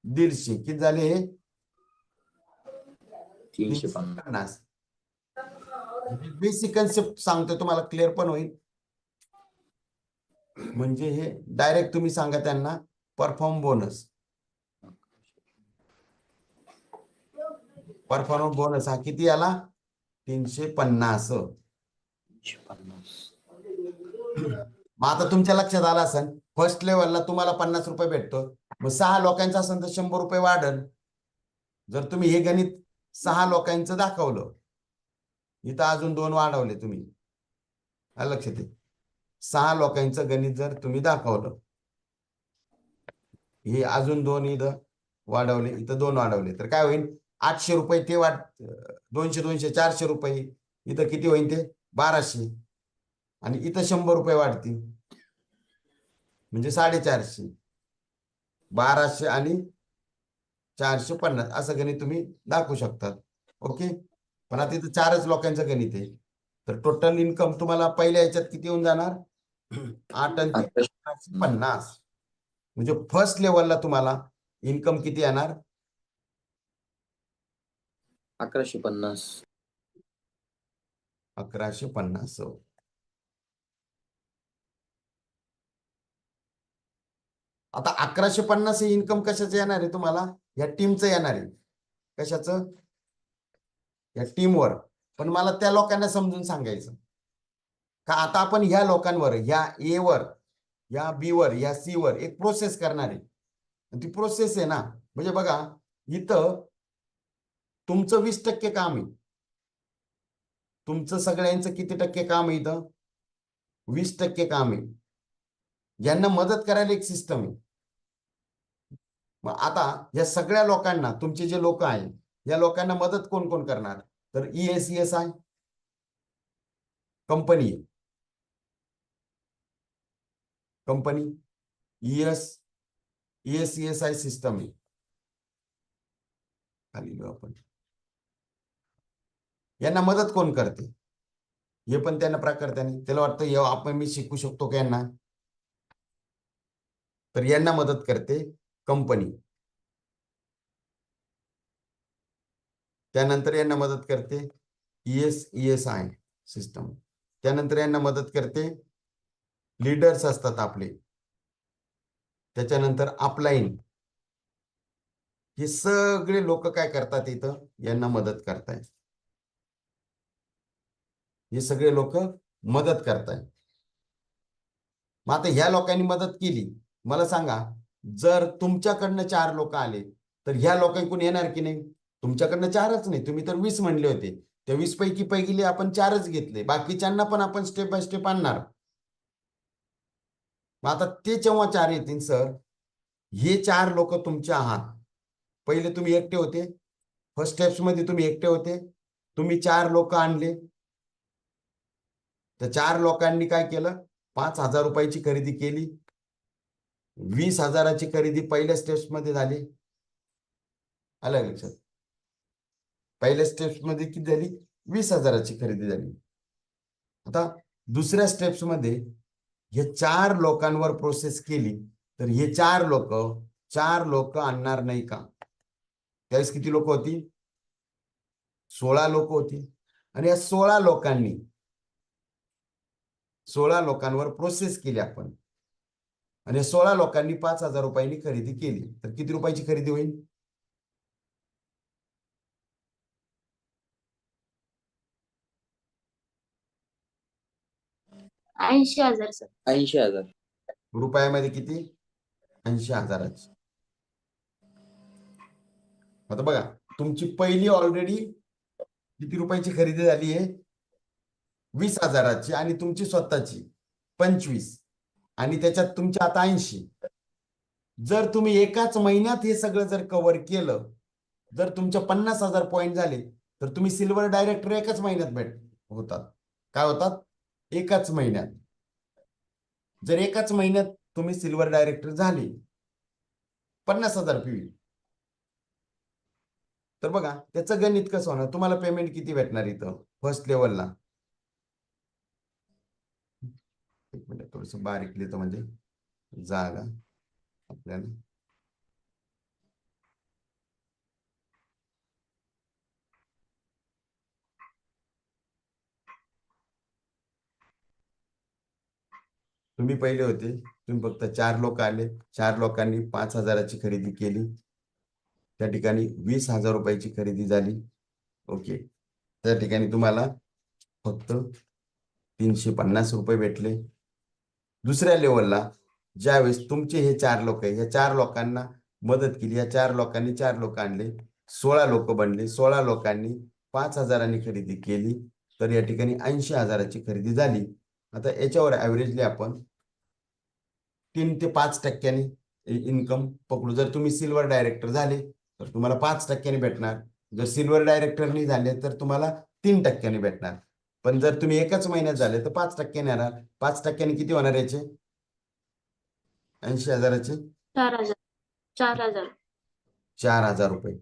150 किती झाले? हे 350. बेसिक कन्सेप्ट सांगतो तुम्हाला, क्लिअर पण होईल. म्हणजे हे डायरेक्ट तुम्ही सांगा त्यांना परफॉर्म बोनस. परफॉर्मन्स बोनस हा किती आला? 350. मग आता तुमच्या लक्षात आलं असेल, फर्स्ट लेवलला तुम्हाला 50 रुपये भेटतो. मग 6 लोकांचा असेल तर 100 रुपये वाढल. जर तुम्ही हे गणित 6 लोकांचं दाखवलं, इथं अजून 2 वाढवले तुम्ही, आलं लक्षात आहे. 6 लोकांचं गणित जर तुम्ही दाखवलं, हे अजून 2 इथं वाढवले, इथं 2 वाढवले, तर काय होईल? 800 रुपये ते 200 200 400 रुपये, इथं किती होईल? ते 1200. आणि इथं 100 रुपये वाढतील, म्हणजे 450. 1200 आणि 450 असं गणित तुम्ही दाखवू शकतात. ओके. पण आता इथं 4च लोकांचं गणित आहे, तर टोटल इन्कम तुम्हाला पहिल्या याच्यात किती येऊन जाणार? 8 आणि 3 1150. म्हणजे फर्स्ट लेवलला तुम्हाला इन्कम किती येणार? 1150. 1150. आता 1150 हे इन्कम कशाचं येणार आहे तुम्हाला? या टीमचं येणार आहे. कशाचं? या टीमवर. पण मला त्या लोकांना समजून सांगायचं का आता आपण ह्या लोकांवर, ह्या ए वर, या बी वर, या सी वर एक प्रोसेस करणार आहे. ती प्रोसेस आहे ना, म्हणजे बघा इथं तुमचं 20% काम आहे. तुमचं सगळ्यांचं किती टक्के काम आहे? इथं 20% काम आहे. यांना मदत करायला एक सिस्टम आहे. मग आता या सगळ्या लोकांना, तुमचे जे लोक आहेत, या लोकांना मदत कोण कोण करणार? तर ESESI company, company ESESI system आहे. खाली आपण यांना मदत कोण करते? हे पण त्यांना प्राकर्त्याने त्याला वाटतं आपण मी शिकू शकतो का यांना? तर यांना मदत करते कंपनी. त्यानंतर यांना मदत करते ESESI सिस्टम. त्यानंतर यांना मदत करते लीडर्स असतात आपले. त्याच्यानंतर अपलाईन. हे सगळे लोक काय करतात? इथं यांना मदत करतायत. हे सगळे लोक मदत करतायत. मग आता ह्या लोकांनी मदत केली, मला सांगा, जर तुमच्याकडनं 4 लोक आले तर ह्या लोकांकडून येणार की नाही? तुमच्याकडनं 4च नाही, तुम्ही तर 20 म्हणले होते. त्या 20 पैकी पहिली आपण 4च घेतले, बाकीच्यांना पण आपण स्टेप बाय स्टेप आणणार. मग आता ते जेव्हा 4 येतील सर, हे 4 लोक तुमचे आहात. पहिले तुम्ही एकटे होते, फर्स्ट स्टेप्स मध्ये तुम्ही एकटे होते, तुम्ही 4 लोक आणले. त्या 4 लोकांनी काय केलं? 5,000 रुपयाची खरेदी केली. 20,000ची खरेदी पहिल्या स्टेप्स मध्ये झाली. आलं लक्षात? पहिल्या स्टेप्स मध्ये किती झाली? 20,000ची खरेदी झाली. आता दुसऱ्या स्टेप्स मध्ये हे 4 लोकांवर प्रोसेस केली, तर हे 4 लोक आणणार नाही का? त्यावेळेस किती लोक होती? 16 लोक होती. आणि या 16 लोकांवर प्रोसेस केली आपण, आणि 16 लोकांनी 5,000 रुपयांनी खरेदी केली, तर किती रुपयाची खरेदी होईल? 80,000 सर. 80,000. रुपयामध्ये किती? 80,000ची. आता बघा, तुमची पहिली ऑलरेडी किती रुपयाची खरेदी झाली आहे? 20,000ची. आणि तुमची स्वतःची 25, आणि त्याच्यात तुमच्या आता 80. जर तुम्ही एकाच महिन्यात हे सगळं जर कव्हर केलं, जर तुमच्या 50,000 पॉईंट झाले, तर तुम्ही सिल्वर डायरेक्टर एकाच महिन्यात होतात. काय होतात? एकाच महिन्यात. जर एकाच महिन्यात तुम्ही सिल्वर डायरेक्टर झाले, 50,000 PV, तर बघा त्याचं गणित कसं होणार? तुम्हाला पेमेंट किती भेटणार इथं फर्स्ट लेवलला? एक मिनिट, थोडस बारीक लिहितो म्हणजे जागा आपल्याला. तुम्ही पहिले होते, तुम्ही फक्त 4 लोक आले, 4 लोकांनी 5,000ची खरेदी केली, त्या ठिकाणी 20,000 रुपयाची खरेदी झाली. ओके. त्या ठिकाणी तुम्हाला फक्त 350 रुपये भेटले. दुसऱ्या लेवलला ज्यावेळेस तुमचे हे 4 लोक आहे, या 4 लोकांना मदत केली, या 4 लोकांनी 4 लोक आणले, 16 लोक बनले, 16 लोकांनी 5,000 खरेदी केली, तर या ठिकाणी 80,000ची खरेदी झाली. आता याच्यावर ॲव्हरेजली आपण 3 ते 5% इन्कम पकडू. जर तुम्ही सिल्वर डायरेक्टर झाले तर तुम्हाला 5% भेटणार. जर सिल्वर डायरेक्टर नाही झाले तर तुम्हाला 3% भेटणार. पण जर तुम्ही एकाच महिन्यात झाले तर 5% येणार. 5% किती होणार याचे? 80,000चे 4,000. 4,000. 4,000 रुपये.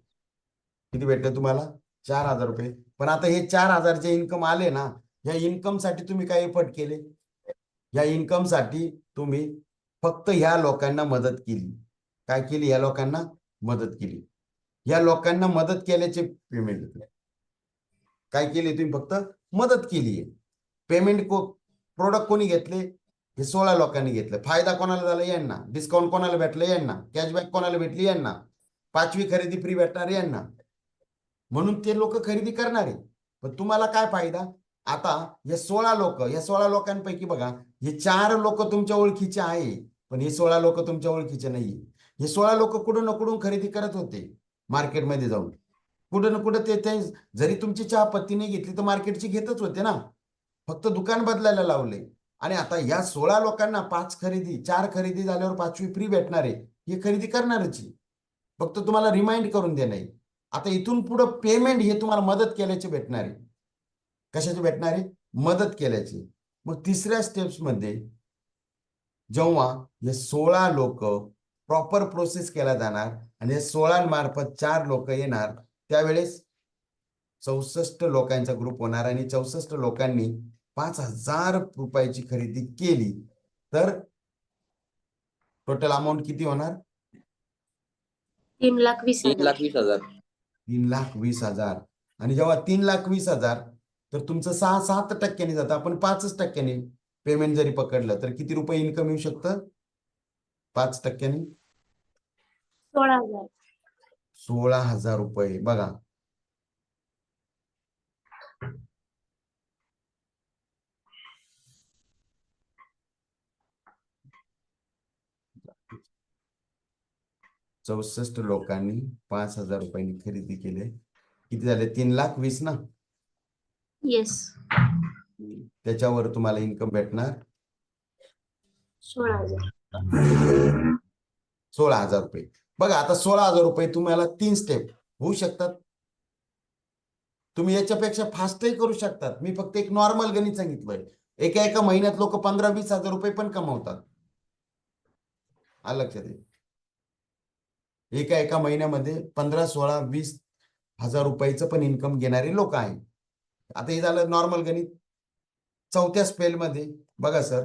किती भेटले तुम्हाला? 4,000 रुपये. पण आता हे 4,000चे इन्कम आले ना, या इन्कम साठी तुम्ही काय एफर्ट केले? या इन्कम साठी तुम्ही फक्त ह्या लोकांना मदत केली. काय केली? या लोकांना मदत केली. या लोकांना मदत केल्याचे पेमेंट. काय केली तुम्ही? फक्त मदत केली आहे. पेमेंट प्रोडक्ट कोणी घेतले? हे 16 लोकांनी घेतले. फायदा कोणाला झाला? यांना. डिस्काउंट कोणाला भेटलं? यांना. कॅशबॅक कोणाला भेटली? यांना. 5वी खरेदी फ्री भेटणार? यांना. म्हणून ते लोक खरेदी करणार आहे. पण तुम्हाला काय फायदा? आता हे 16 लोक, या 16 लोकांपैकी बघा, हे 4 लोक तुमच्या ओळखीचे आहे, पण हे 16 लोक तुमच्या ओळखीचे नाही. हे 16 लोक कुठून ना कुठून खरेदी करत होते मार्केटमध्ये जाऊन. कुठं ना कुठं ते जरी तुमची चहा पत्ती नाही घेतली तर मार्केटची घेतच होते ना, फक्त दुकान बदलायला लावले. आणि आता या 16 लोकांना 4 खरेदी झाल्यावर 5वी फ्री भेटणार आहे, हे खरेदी करणारच. फक्त तुम्हाला रिमाइंड करून देणं आहे. आता इथून पुढे पेमेंट हे तुम्हाला मदत केल्याचे भेटणार आहे. कशाची भेटणार आहे? मदत केल्याची. मग तिसऱ्या स्टेप्स मध्ये जेव्हा हे 16 लोक प्रॉपर प्रोसेस केला जाणार आणि हे 16 मार्फत 4 लोक येणार, त्यावेळेस 64 लोकांचा ग्रुप होणार आणि 64 लोकांनी 5,000 रुपयाची खरेदी केली तर टोटल अमाऊंट किती होणार? 3,20,000. 3,20,000. 3,20,000. आणि जेव्हा 3,20,000 तर तुमचं 6-7% जातं. आपण 5% पेमेंट जरी पकडलं तर किती रुपये इन्कम येऊ शकतं? 5% 16,000. 16,000 रुपये. बघा, चौसष्ट लोकांनी 5,000 रुपयांनी खरेदी केले. किती झाले? 3,20,000 ना. येस. त्याच्यावर तुम्हाला इन्कम भेटणार 16,000. 16,000 रुपये. बघा, आता 16,000 रुपये तुम्हाला 3 स्टेप होऊ शकतात. तुम्ही याच्यापेक्षा फास्टही करू शकतात. मी फक्त एक नॉर्मल गणित सांगितलंय. एका महिन्यात लोक 15-20,000 रुपये पण कमवतात. लक्षात येईल. एका महिन्यामध्ये 15, 16, 20,000 रुपयाचं पण इन्कम घेणारे लोक आहेत. आता हे झालं नॉर्मल गणित. चौथ्या स्पेलमध्ये बघा सर,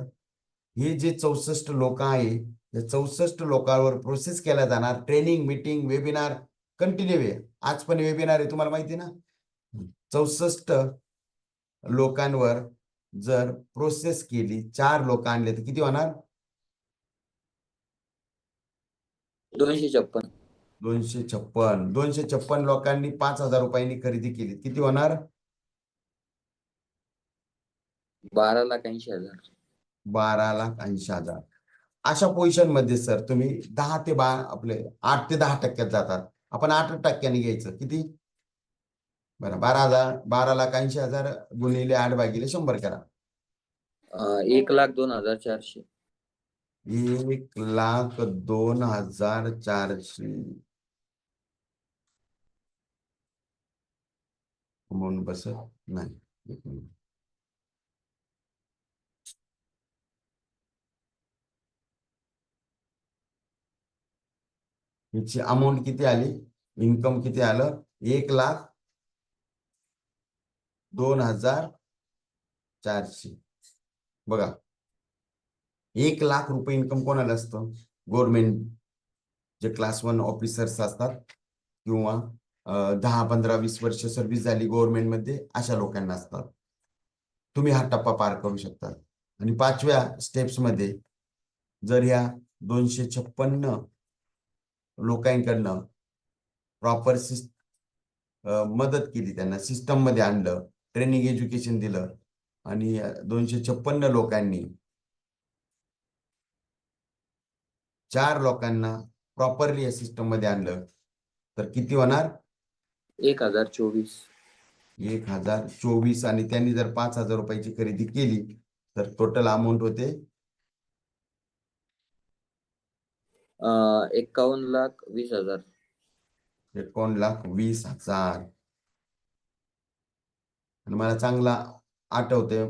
हे जे 64 लोक आहे, या 64 लोकांवर प्रोसेस केला जाणार. ट्रेनिंग, मीटिंग, वेबिनार कंटिन्यू आहे. आज पण वेबिनार आहे, तुम्हाला माहिती ना. 64 लोकांवर जर प्रोसेस केली, 4 लोक आणले तर किती होणार? 256. 256. 256 लोकांनी 5,000 रुपयांनी खरेदी केली, किती होणार? 12,80,000. 12,80,000. अशा पोझिशन मध्ये सर तुम्ही 10 ते 8 ते 10% जातात. आपण 8% घ्यायचं. किती? बरं, 12,80,000 गुणिले 8/100 करा. 1,02,400. 1,02,400 म्हणून बसत नाही. एक मिनिट. याची अमाऊंट किती आली? इन्कम किती आलं? 1,02,400. बघा, 1,00,000 रुपये इन्कम कोणाला असतं? गव्हर्नमेंट जे क्लास 1 ऑफिसर्स असतात किंवा 10, 15, 20 वर्ष सर्व्हिस झाली गव्हर्नमेंट मध्ये, अशा लोकांना असतात. तुम्ही हा टप्पा पार करू शकता. आणि 5व्या स्टेप्स मध्ये जर ह्या 256 लोकांकडनं प्रॉपर मदत केली, त्यांना सिस्टम मध्ये आणलं, ट्रेनिंग, एज्युकेशन दिलं आणि 256 लोकांनी 4 लोकांना प्रॉपरली या सिस्टम मध्ये आणलं तर किती होणार? 1,024. 1,024. आणि त्यांनी जर 5,000 रुपयाची खरेदी केली तर टोटल अमाऊंट होते 51,20,000. 51,20,000. आणि मला चांगला आठवते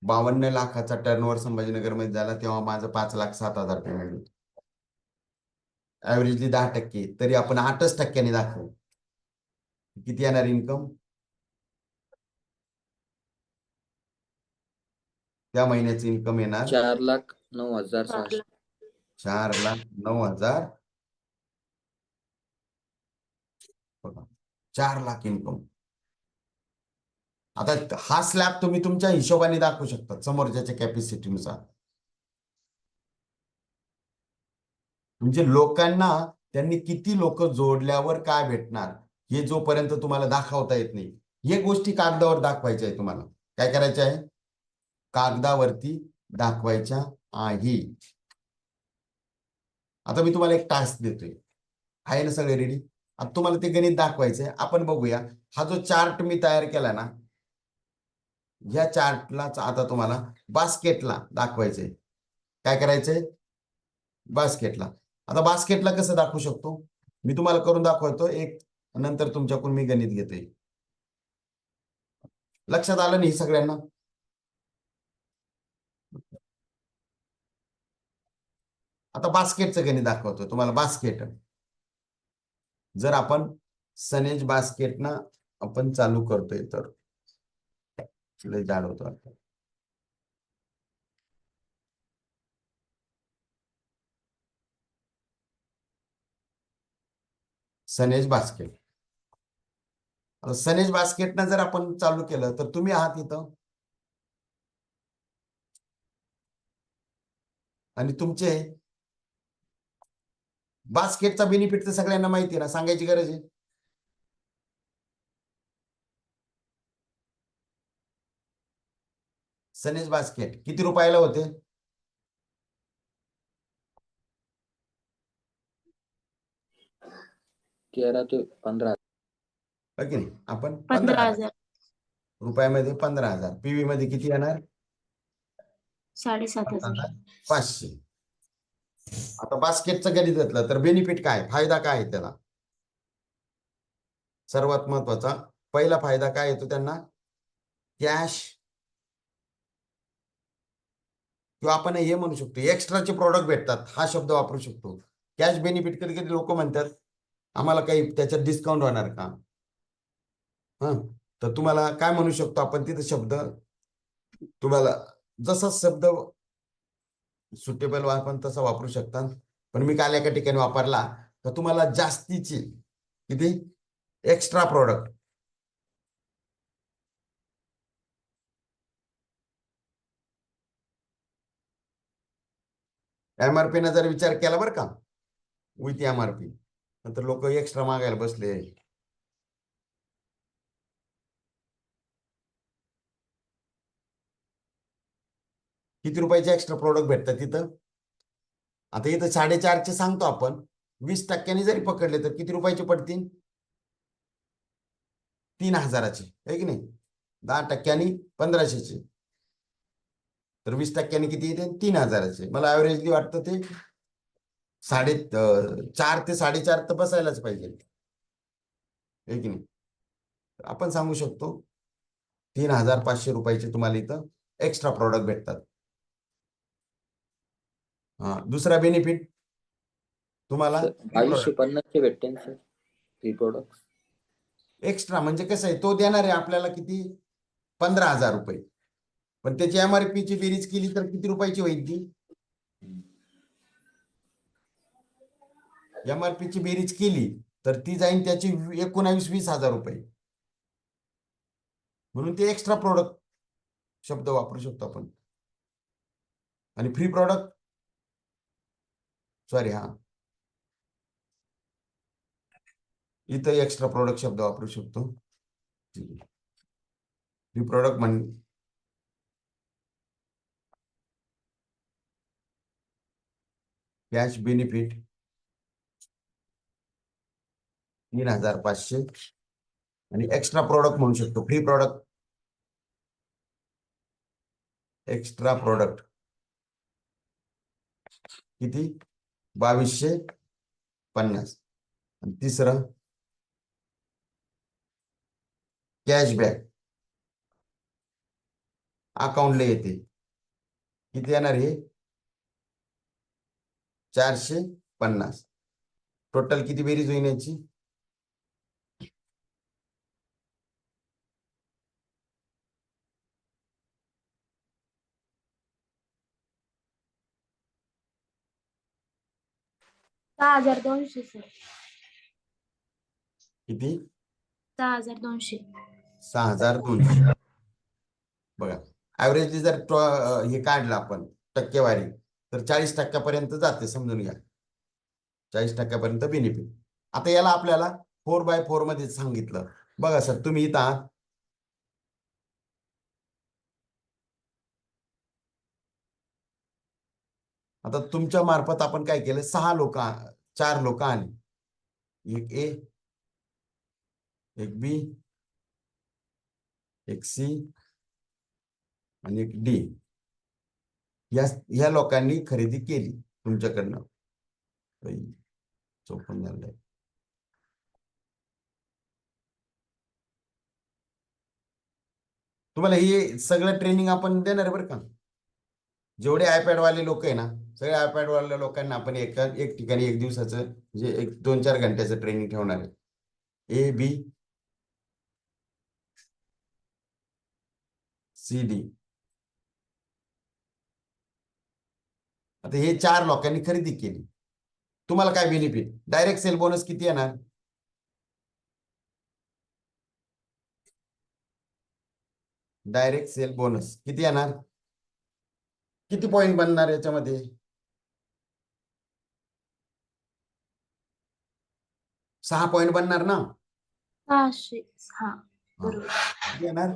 52 लाखाचा टर्नओव्हर संभाजीनगर मध्ये झाला तेव्हा माझं 5,07,000 पेमेंट होतं. ऍव्हरेजली 10%, तरी आपण 8% दाखवू. किती येणार इन्कम त्या महिन्याचं इन्कम येणार 4,09,600. 4,09,000. बघा 4 लाख इन्कम. आता हा स्लॅब तुम्ही तुमच्या हिशोबाने दाखवू शकता समोरच्याच्या कॅपॅसिटीनुसार. म्हणजे लोकांना त्यांनी किती लोक जोडल्यावर काय भेटणार हे जोपर्यंत तुम्हाला दाखवता येत नाही, हे गोष्टी कागदावर दाखवायच्या आहे. तुम्हाला काय करायचं आहे, कागदावरती दाखवायच्या आहे. आता मी तुम्हाला एक टास्क देतोय, आहे ना सगळे रेडी? आता तुम्हाला ते गणित दाखवायचंय. आपण बघूया. हा जो चार्ट मी तयार केला ना, या चार्टलाच आता तुम्हाला बास्केटला दाखवायचंय. काय करायचंय, बास्केटला. आता बास्केटला कसं दाखवू शकतो मी तुम्हाला करून दाखवतो एक, नंतर तुमच्याकडून मी गणित घेतोय. लक्षात आलं नाही सगळ्यांना? आता बास्केटचं गणित दाखवतो तुम्हाला. बास्केट जर आपण सनेज बास्केट ना आपण चालू करतोय तर लय जाड होतो आता. सनेज बास्केट. आता सनेज बास्केटनं जर आपण चालू केलं तर तुम्ही आहात इथं आणि तुमचे बास्केटचा बेनिफिट तर सगळ्यांना माहिती आहे ना, सांगायची गरज आहे? सनेज बास्केट किती रुपयाला होते? 13 ते 15. की नाही? आपण 15,000. रुपयामध्ये 15,000. पीव्ही मध्ये किती येणार? 7,500. 5,500. आता बास्केटचं गणित घेतलं तर बेनिफिट काय, फायदा काय आहे त्याला? सर्वात महत्वाचा पहिला फायदा काय येतो त्यांना, कॅश, किंवा आपण हे म्हणू शकतो एक्स्ट्राचे प्रोडक्ट भेटतात. हा शब्द वापरू शकतो. Cash benefit. कधी कधी लोक म्हणतात आम्हाला काही त्याच्यात डिस्काउंट होणार का? हा, तर तुम्हाला काय म्हणू शकतो आपण तिथे शब्द, तुम्हाला जसा शब्द सुटेबल आपण तसा वापरू शकता. पण मी काल एका ठिकाणी वापरला तर तुम्हाला जास्तीची किती एक्स्ट्रा प्रोडक्ट. एमआरपी ने जर विचार केला बरं का, विथ एमआरपी, नंतर लोक एक्स्ट्रा मागायला बसले. किती रुपयाचे एक्स्ट्रा प्रोडक्ट भेटतात तिथं? आता इथं 4.5चे सांगतो आपण, 20% जरी पकडले तर किती रुपयाचे पडतील? 3,000चे, आहे की नाही? 10% 1,500चे, तर 20% किती येते? 3,000चे. मला ऍव्हरेजली वाटतं ते 4 ते 4.5 तर बसायलाच पाहिजे, आहे की नाही? आपण सांगू शकतो 3,500 रुपयाचे तुम्हाला इथं एक्स्ट्रा प्रोडक्ट भेटतात. हा, दुसरा बेनिफिट तुम्हाला 2,250 भेटते ना सर फ्री प्रोडक्ट. एक्स्ट्रा म्हणजे कसं आहे, तो देणार आहे आपल्याला किती? 15,000 रुपये. पण त्याची एमआरपी ची बेरीज केली तर किती रुपयाची होईल ती? एमआरपी ची बेरीज केली तर ती जाईल त्याची 19,20,000 रुपये. म्हणून ते एक्स्ट्रा प्रोडक्ट शब्द वापरू शकतो आपण. आणि फ्री प्रोडक्ट, सॉरी, हा, इथं एक्स्ट्रा प्रोडक्ट शब्द वापरू शकतो. फ्री प्रोडक्ट म्हण कॅश बेनिफिट 3,500 आणि एक्स्ट्रा प्रोडक्ट म्हणू शकतो फ्री प्रोडक्ट एक्स्ट्रा प्रोडक्ट किती 2250. आणि तिसरं कॅशबॅक अकाउंटला येते किती येणार हे 450. टोटल किती बेरीज होईल याची 6200 सर. किती 6200. 6200. बघा ऍव्हरेजली जर हे काढलं आपण टक्केवारी तर 40% जाते समजून घ्या. 40% बेनिफिट. आता याला आपल्याला 4x4 मध्ये सांगितलं. बघा सर तुम्ही इथं आहात. आता तुमच्या मार्फत आपण काय केलं 4 लोक आली. एक ए, एक बी, एक सी आणि एक डी. या लोकांनी खरेदी केली तुमच्याकडनं. 54 झालंय. तुम्हाला हे सगळं ट्रेनिंग आपण देणार आहे बरं का. जेवढे आयपॅड वाले लोक आहे ना सगळे आयपॅड वाल्या लोकांना आपण एक ठिकाणी 1 दिवसाचं म्हणजे 2-4 घंट्याचं ट्रेनिंग ठेवणार आहे. A B C D. आता हे 4 लोकांनी खरेदी केली. तुम्हाला काय बेनिफिट डायरेक्ट सेल बोनस किती येणार डायरेक्ट सेल बोनस किती येणार किती पॉइंट बनणार याच्यामध्ये 6 पॉइंट बनणार ना 600. हा बरोबर. किती येणार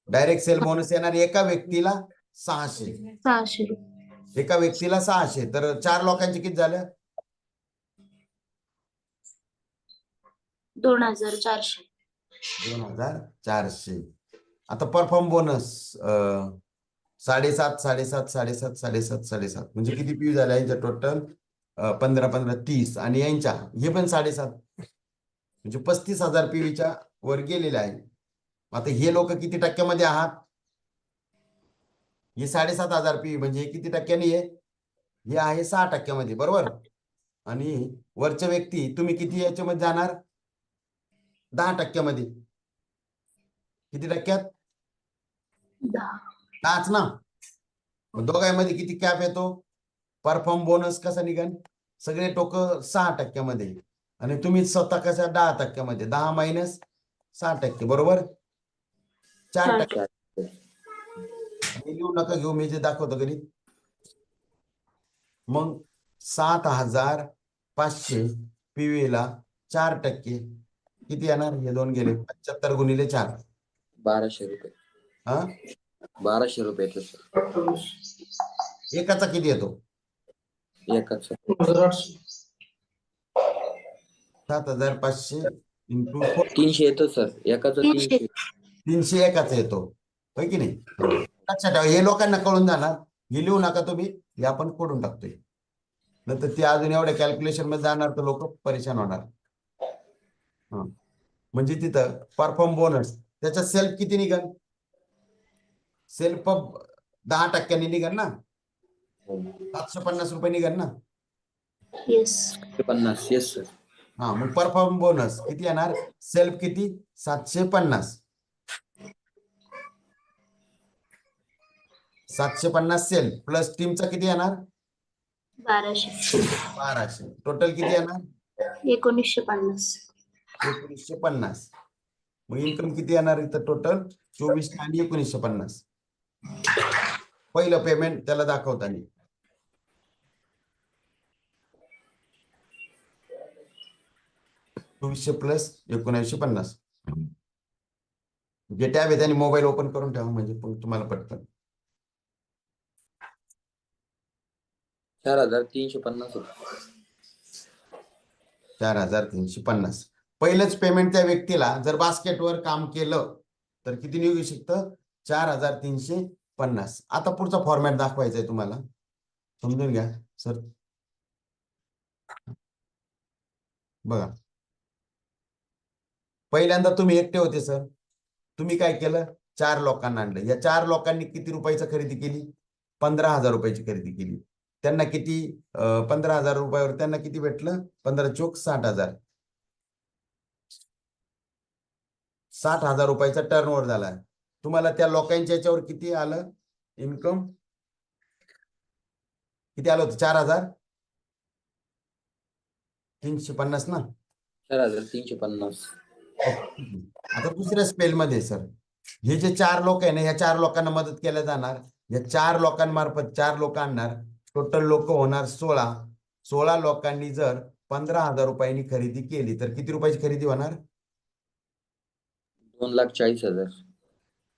डायरेक्ट सेल बोनस येणार एका व्यक्तीला 600. 600 रुपये. एका व्यक्तीला 600 तर 4 लोकांचे किती झालं 2400. 2400. आता परफॉर्म बोनस 7.5 7.5 7.5 7.5 7.5 म्हणजे किती पी झाल्या यांच्या टोटल 15 30 आणि यांच्या हे पण 7.5 म्हणजे 35,000 पीव्हीच्या वर गेलेले आहे. आता हे लोक किती टक्क्यामध्ये आहात हे 7,500 पीव्ही म्हणजे हे किती टक्क्यांनी आहे हे आहे 6% बरोबर. आणि वरच्या व्यक्ती तुम्ही किती याच्यामध्ये जाणार 10% किती टक्क्यात 10च ना. दोघांमध्ये किती कॅप येतो परफॉर्म बोनस कसा निघाल सगळे टोक 6% आणि तुम्ही स्वतः कशा 10% 10 मायनस 6% बरोबर 4%. लिहू नका घेऊ मी जे दाखवतो गणित. मग 7,500 पीव्ही ला 4% किती येणार हे दोन गेले 75 गुणिले 4 1200 रुपये. हा 1200 रुपये येतो सर. एकाचा किती येतो एकाच 7,500 इंटू 300 येतो सर. एकाच 300. 300 एकाचा येतो होय की नाही. लक्षात ठेवा हे लोकांना कळून जाणार. हे लिहू नका तुम्ही हे आपण करून टाकतोय नंतर ते अजून एवढ्या कॅल्क्युलेशन मध्ये जाणार तर लोक परेशान होणार. म्हणजे तिथं परफॉर्म बोनस त्याचा सेल्फ किती निघन सेल्फ 10% निघन ना 750 रुपये निघन ना. येस 50. Yes sir. हा मग परफॉर्म बोनस किती येणार सेल्फ किती 750 सेल्फ प्लस टीमचा किती येणार 1200. टोटल किती येणार 1950. 1950. मग इन्कम किती येणार इथं टोटल 24 आणि 1950. पहिलं पेमेंट त्याला दाखवताना 2400 प्लस 1950. जे टॅब आहे त्याने मोबाईल ओपन करून ठेवा म्हणजे तुम्हाला पटकन 4,350 रुपये. 4,350. पहिलंच पेमेंट त्या व्यक्तीला जर बास्केटवर काम केलं तर किती निघू शकतं 4,350 50. आता पुढचा फॉर्मॅट दाखवायचा आहे तुम्हाला, समजून घ्या सर. बघा, पहिल्यांदा तुम्ही एकटे होते सर. तुम्ही काय केलं, 4 लोकांना आणलं. या 4 लोकांनी किती रुपयाची खरेदी केली? 15,000 रुपयाची खरेदी केली. त्यांना किती 15,000 रुपयावर त्यांना किती भेटलं? 15 चोक 60,000. 60,000 रुपयाचा टर्नओव्हर झाला. तुम्हाला त्या लोकांच्या याच्यावर किती आलं इन्कम? किती आलं होतं? 4,350 ना. 4,350. आता दुसऱ्या स्पेल मध्ये सर, हे जे 4 लोक आहे ना, ह्या 4 लोकांना मदत केल्या जाणार. या 4 लोकांमार्फत 4 लोक आणणार. टोटल लोक होणार 16. 16 लोकांनी जर 15,000 रुपयांनी खरेदी केली तर किती रुपयाची खरेदी होणार? 2,40,000.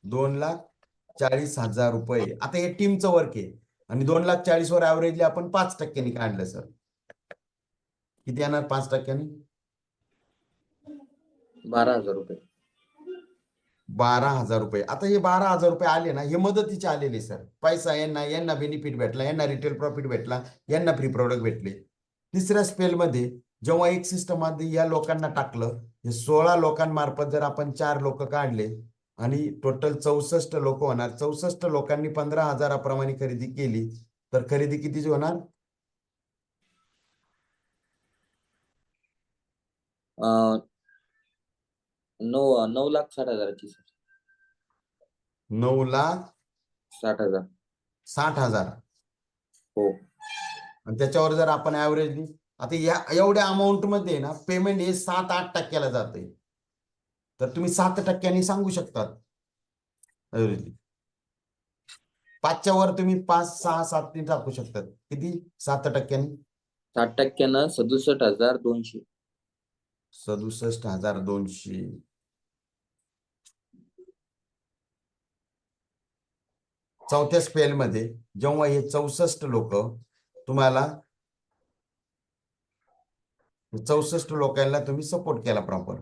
2,40,000 रुपये. आता हे टीमचं वर्क आहे आणि 2,40,000 वर ऍव्हरेजली आपण 5% काढलं सर. किती येणार 5%? 12,000 रुपये. 12,000 रुपये. आता हे 12,000 रुपये आले ना, हे मदतीचे आलेले सर. पैसा यांना बेनिफिट भेटला, यांना रिटेल प्रॉफिट भेटला, यांना फ्री प्रोडक्ट भेटले. तिसऱ्या स्पेल मध्ये जेव्हा एक सिस्टम मध्ये या लोकांना टाकलं, हे 16 लोकांमार्फत जर आपण 4 लोक काढले आणि टोटल 64 लोक होणार. 64 लोकांनी 15,000 प्रमाणे खरेदी केली तर खरेदी कितीची होणार? 9,60,000ची सर. 9,60,000. 60,000. हो. आणि त्याच्यावर जर आपण ऍव्हरेजली, आता या एवढ्या अमाऊंट मध्ये ना पेमेंट हे 7-8% जाते. तर तुम्ही 7% सांगू शकतात ऍव्हरेजली. 5च्या वर तुम्ही 5, 6, 7 टाकू शकतात. किती? 7%. 60% 67,200. 67,200. चौथ्या स्पेल मध्ये जेव्हा हे 64 लोक तुम्हाला 64 लोकांना तुम्ही सपोर्ट केला प्रॉपर.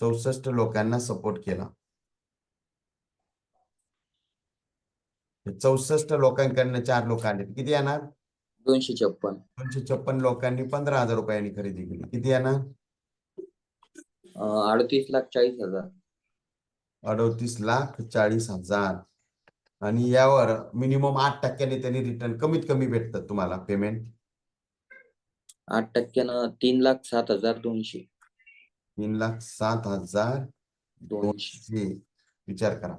64 लोकांना सपोर्ट केला. 64 लोकांकडनं 4 लोक आले. किती येणार? 256. 256 लोकांनी 15,000 रुपयांनी खरेदी केली. किती येणार? 38,40,000. 38,40,000. आणि यावर मिनिमम 8% त्यांनी रिटर्न कमीत कमी भेटतात तुम्हाला पेमेंट. 8% 3,07,200. 3,07,200. विचार करा,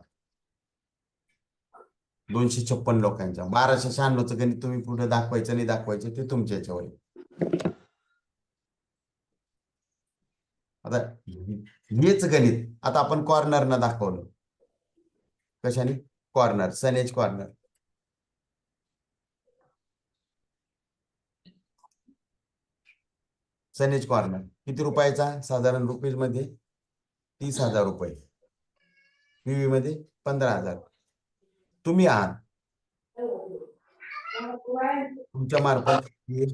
256 लोकांच्या 1296चं गणित तुम्ही पुढे दाखवायचं नाही दाखवायचं ते तुमच्या याच्यावर आहे. आता हेच गणित आता आपण कॉर्नरनं दाखवलं. कशाने? कॉर्नर, सनेज कॉर्नर. सनेज कॉर्नर किती रुपयाचा? साधारण रुपीज मध्ये 30,000 रुपये. पीव्ही मध्ये 15,000. तुम्ही आहात तुमच्या मार्फत ए,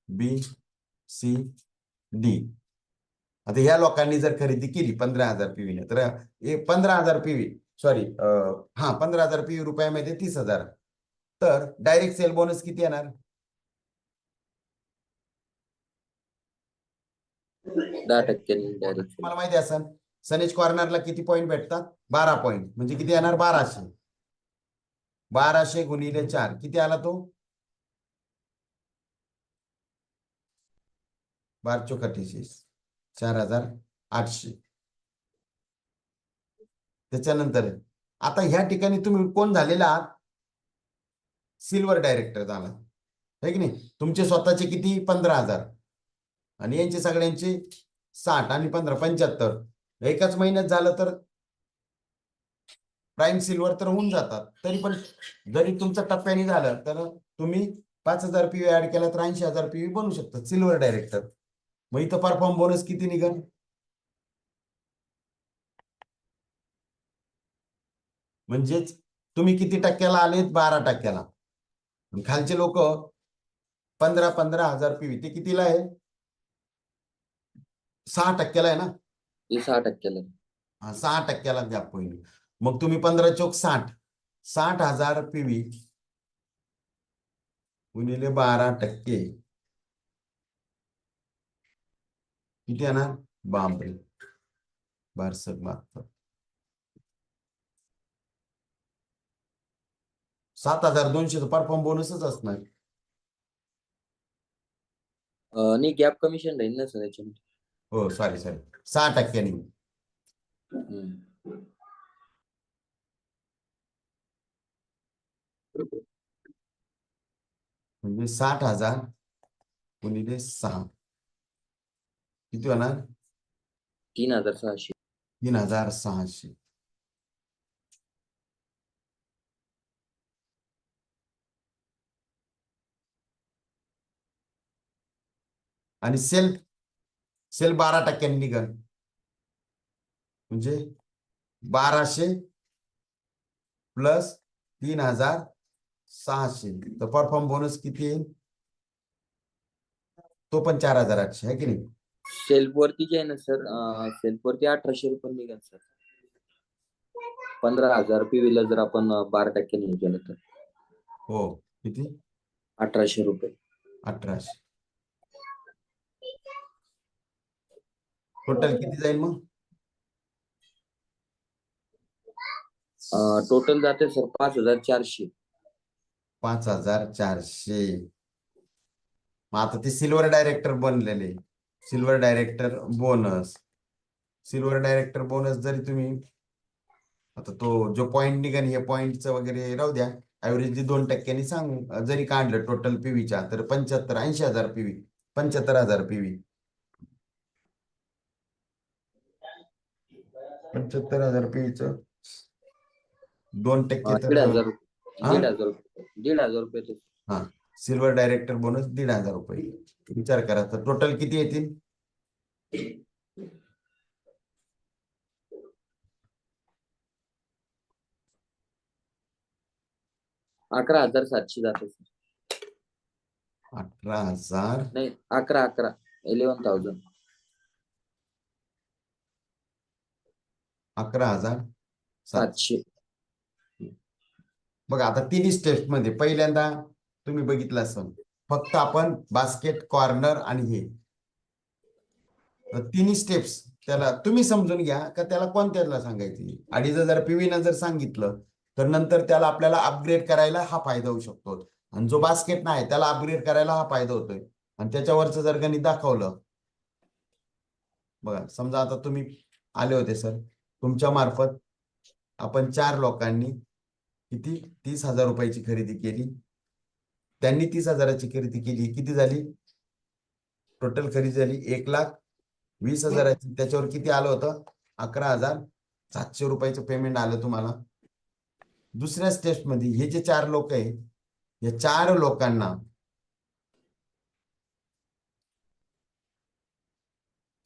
बी, सी, डी. आता ह्या लोकांनी जर खरेदी केली 15,000 पीव्ही ने, तर 15,000 पीव्ही, सॉरी 15,000 पीव्ही रुपयामध्ये 30,000. तर डायरेक्ट सेल बोनस किती येणार? 10% डायरेक्ट. तुम्हाला माहिती असेल सनेज कॉर्नरला किती पॉईंट भेटतात? 12 पॉईंट. म्हणजे किती येणार? 1200. 1200 गुणिले 4 किती आला तो? 12 चोक 38, 4,800. त्याच्यानंतर आता ह्या ठिकाणी तुम्ही कोण झालेला आहात? सिल्वर डायरेक्टर झाला, है की नाही? तुमचे स्वतःचे किती? 15,000 आणि यांचे सगळ्यांचे 60 आणि 15 75. एकाच महिन्यात झालं तर प्राईम सिल्वर तर होऊन जातात. तरी पण जरी तुमचं टप्प्याने झालं तर तुम्ही 5,000 पीव्ही ऍड केला तर 80,000 पीव्ही बनू शकतात सिल्वर डायरेक्टर. मग इथं परफॉर्म बोनस किती निघेल? म्हणजेच तुम्ही किती टक्क्याला आलेत? 12%ला. खालचे लोक 15,000 पीव्ही ते कितीला आहे? 6%ला आहे ना? ते 6%ला. 6% गॅप होईल. मग तुम्ही 15 चोक 60, 60,000 PV गुणिले 12% किती येणार? बापरे, बारसक मागतात 7,200 परफॉर्म बोनसच असणार. नाही गॅप कमिशन राहील ना सर याच्यामध्ये. हो सॉरी 6%. हम्म. म्हणजे 60,000 गुणिले 6 किती होणार? 3,600. 3,600. आणि सेल 12% निघल म्हणजे 1200 प्लस 3,600 तर परफॉर्म बोनस किती येईल? तो पण 4,800 आहे की नाही? सेल्फ वरती जे आहे ना सर, सेल्फ वरती 1,800 रुपये निघेल सर. 15,000 PV ला जर आपण 12% केलं तर हो किती? 1,800 रुपये. 1,800. टोटल किती जाईल मग? टोटल जाते सर 5,400. 5,400. मग आता ते सिल्वर डायरेक्टर बनलेले, सिल्वर डायरेक्टर बोनस जरी तुम्ही आता तो जो पॉईंट निघाल हे पॉईंटचं वगैरे राहू द्या, ऍव्हरेजली 2% सांगू जरी काढलं टोटल PVच्या तर 80,000 PV, 75,000 PV, 75,000 PVचं 2% तर 1,500 रुपये. हा 1,500 रुपये. 1,500 रुपये तो. हा सिल्वर डायरेक्टर बोनस 1,500 रुपये. विचार करा तर टोटल किती येतील? 11,700 जाते सर. 18,000. नाही 11,000. 11,700. 700. बघा आता तिन्ही स्टेप्स मध्ये पहिल्यांदा तुम्ही बघितलं असेल फक्त आपण बास्केट, कॉर्नर आणि हे तिन्ही स्टेप्स त्याला तुम्ही समजून घ्या का त्याला कोणत्याला सांगायची. 2,500 PV न जर सांगितलं तर नंतर त्याला आपल्याला अपग्रेड करायला हा फायदा होऊ शकतो. आणि जो बास्केट नाही त्याला अपग्रेड करायला हा फायदा होतोय. आणि त्याच्यावरचं जर गणित दाखवलं, बघा समजा आता तुम्ही आले होते सर, तुमच्या मार्फत आपण 4 लोकांनी किती 30,000 रुपयाची खरेदी केली. त्यांनी 30,000ची खरेदी केली. किती झाली टोटल खरेदी? झाली 1,20,000ची. त्याच्यावर किती आलं होतं? 11,700 रुपयाचं पेमेंट आलं तुम्हाला. दुसऱ्या स्टेप मध्ये हे जे 4 लोक आहे या 4 लोकांना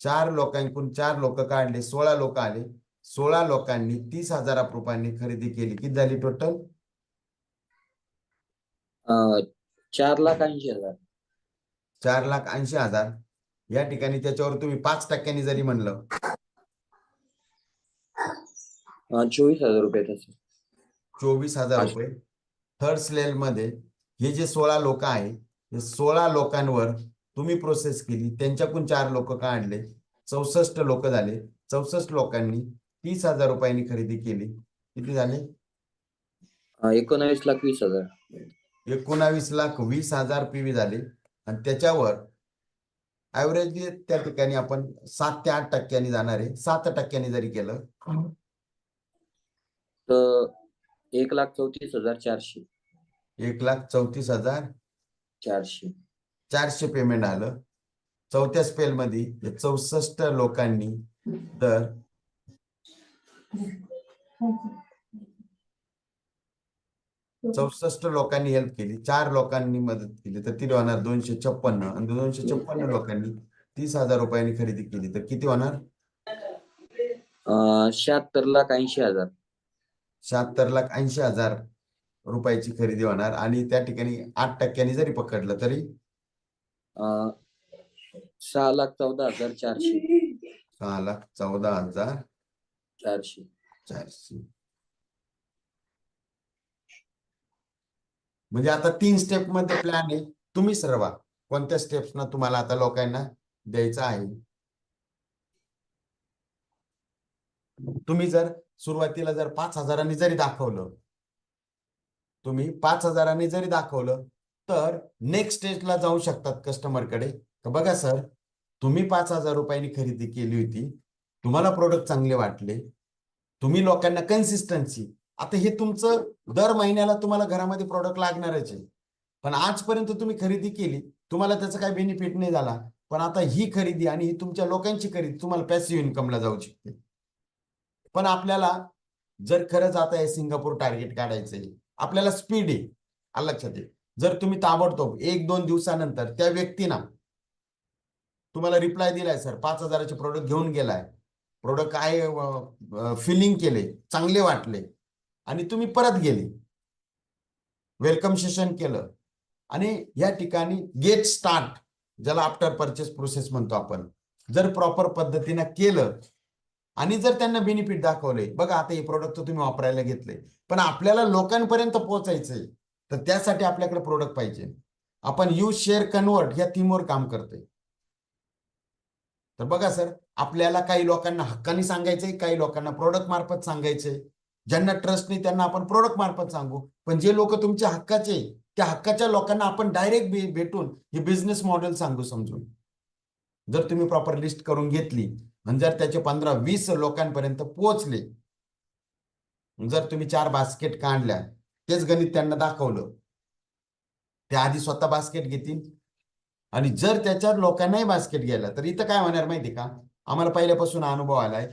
4 लोकांकडून 4 लोक काढले, 16 लोक आले. 16 लोकांनी 30,000 रुपयांनी खरेदी केली. किती झाली टोटल? 4,80,000. 4,80,000. या ठिकाणी त्याच्यावर तुम्ही 5% जरी म्हणलं 24,000 रुपये तसं. 24,000 रुपये. थर्ड स्लेल मध्ये हे जे 16 लोक आहे, हे 16 लोकांवर तुम्ही प्रोसेस केली. त्यांच्याकडून 4 लोक काढले, 64 लोक झाले. 64 लोकांनी 30,000 रुपयांनी खरेदी केली. किती झाले? 19,20,000. 19,20,000 PV झाले. आणि त्याच्यावर ऍव्हरेज त्या ठिकाणी आपण 7 ते 8% जाणार आहे. 7% जरी केलं तर 1,34,400. 1,34,400 400. पेमेंट आलं. चौथ्या स्पेल मध्ये 64 लोकांनी तर 64 लोकांनी हेल्प केली, 4 लोकांनी मदत केली तर किती होणार? 256. आणि 256 लोकांनी 30,000 रुपयांनी खरेदी केली तर किती होणार? 76,80,000. 76,80,000 रुपयाची खरेदी होणार. आणि त्या ठिकाणी 8% जरी पकडलं तरी 6,14,400. 6,14,400. 400. 400. म्हणजे आता 3 स्टेप मध्ये प्लॅन आहे, तुम्हीच ठरवा कोणत्या स्टेप्सना तुम्हाला आता लोकांना द्यायचं आहे. तुम्ही जर सुरुवातीला जर 5,000 जरी दाखवलं, तुम्ही 5,000 जरी दाखवलं, तर नेक्स्ट स्टेजला जाऊ शकतात कस्टमरकडे. तर बघा सर, तुम्ही 5,000 रुपयांनी खरेदी केली होती, तुम्हाला प्रोडक्ट चांगले वाटले, तुम्ही लोकांना कन्सिस्टन्सी, आता हे तुमचं दर महिन्याला तुम्हाला घरामध्ये प्रोडक्ट लागणारच आहे, पण आजपर्यंत तुम्ही खरेदी केली, तुम्हाला त्याचा काही बेनिफिट नाही झाला, पण आता ही खरेदी आणि ही तुमच्या लोकांची खरेदी तुम्हाला पॅसिव्ह इन्कमला जाऊ शकते. पण आपल्याला जर खरंच आता हे सिंगापूर टार्गेट काढायचंय, आपल्याला स्पीड आहे, आलं लक्षात आहे. जर तुम्ही ताबडतोब 1-2 दिवसानंतर त्या व्यक्तीना तुम्हाला रिप्लाय दिलाय, सर 5,000चे प्रोडक्ट घेऊन गेलाय, प्रोडक्ट काय फिलिंग केले, चांगले वाटले, आणि तुम्ही परत गेले, वेलकम सेशन केलं, आणि या ठिकाणी गेट स्टार्ट, ज्याला आफ्टर परचेस प्रोसेस म्हणतो आपण, जर प्रॉपर पद्धतीने केलं आणि जर त्यांना बेनिफिट दाखवले, बघा आता हे प्रोडक्ट तुम्ही वापरायला घेतले, पण आपल्याला लोकांपर्यंत पोहोचायचंय, तर त्यासाठी आपल्याकडे प्रोडक्ट पाहिजे. आपण यूज शेअर कन्वर्ट या थीमवर काम करतोय. तर बघा सर, आपल्याला काही लोकांना हक्काने सांगायचंय, काही लोकांना प्रोडक्ट मार्फत सांगायचंय. ज्यांना ट्रस्ट नाही त्यांना आपण प्रोडक्ट मार्फत सांगू, पण जे लोक तुमच्या हक्काचे, त्या हक्काच्या लोकांना आपण डायरेक्ट भेटून हे बिझनेस मॉडेल सांगू समजून. जर तुम्ही प्रॉपर लिस्ट करून घेतली आणि जर त्याचे 15-20 लोकांपर्यंत पोहोचले, जर तुम्ही 4 बास्केट काढल्या, तेच गणित त्यांना दाखवलं, ते आधी स्वतः बास्केट घेतील, आणि जर त्याच्यात लोकांनाही बास्केट गेला, तर इथं काय होणार माहिती का, आम्हाला पहिल्यापासून अनुभव आलाय,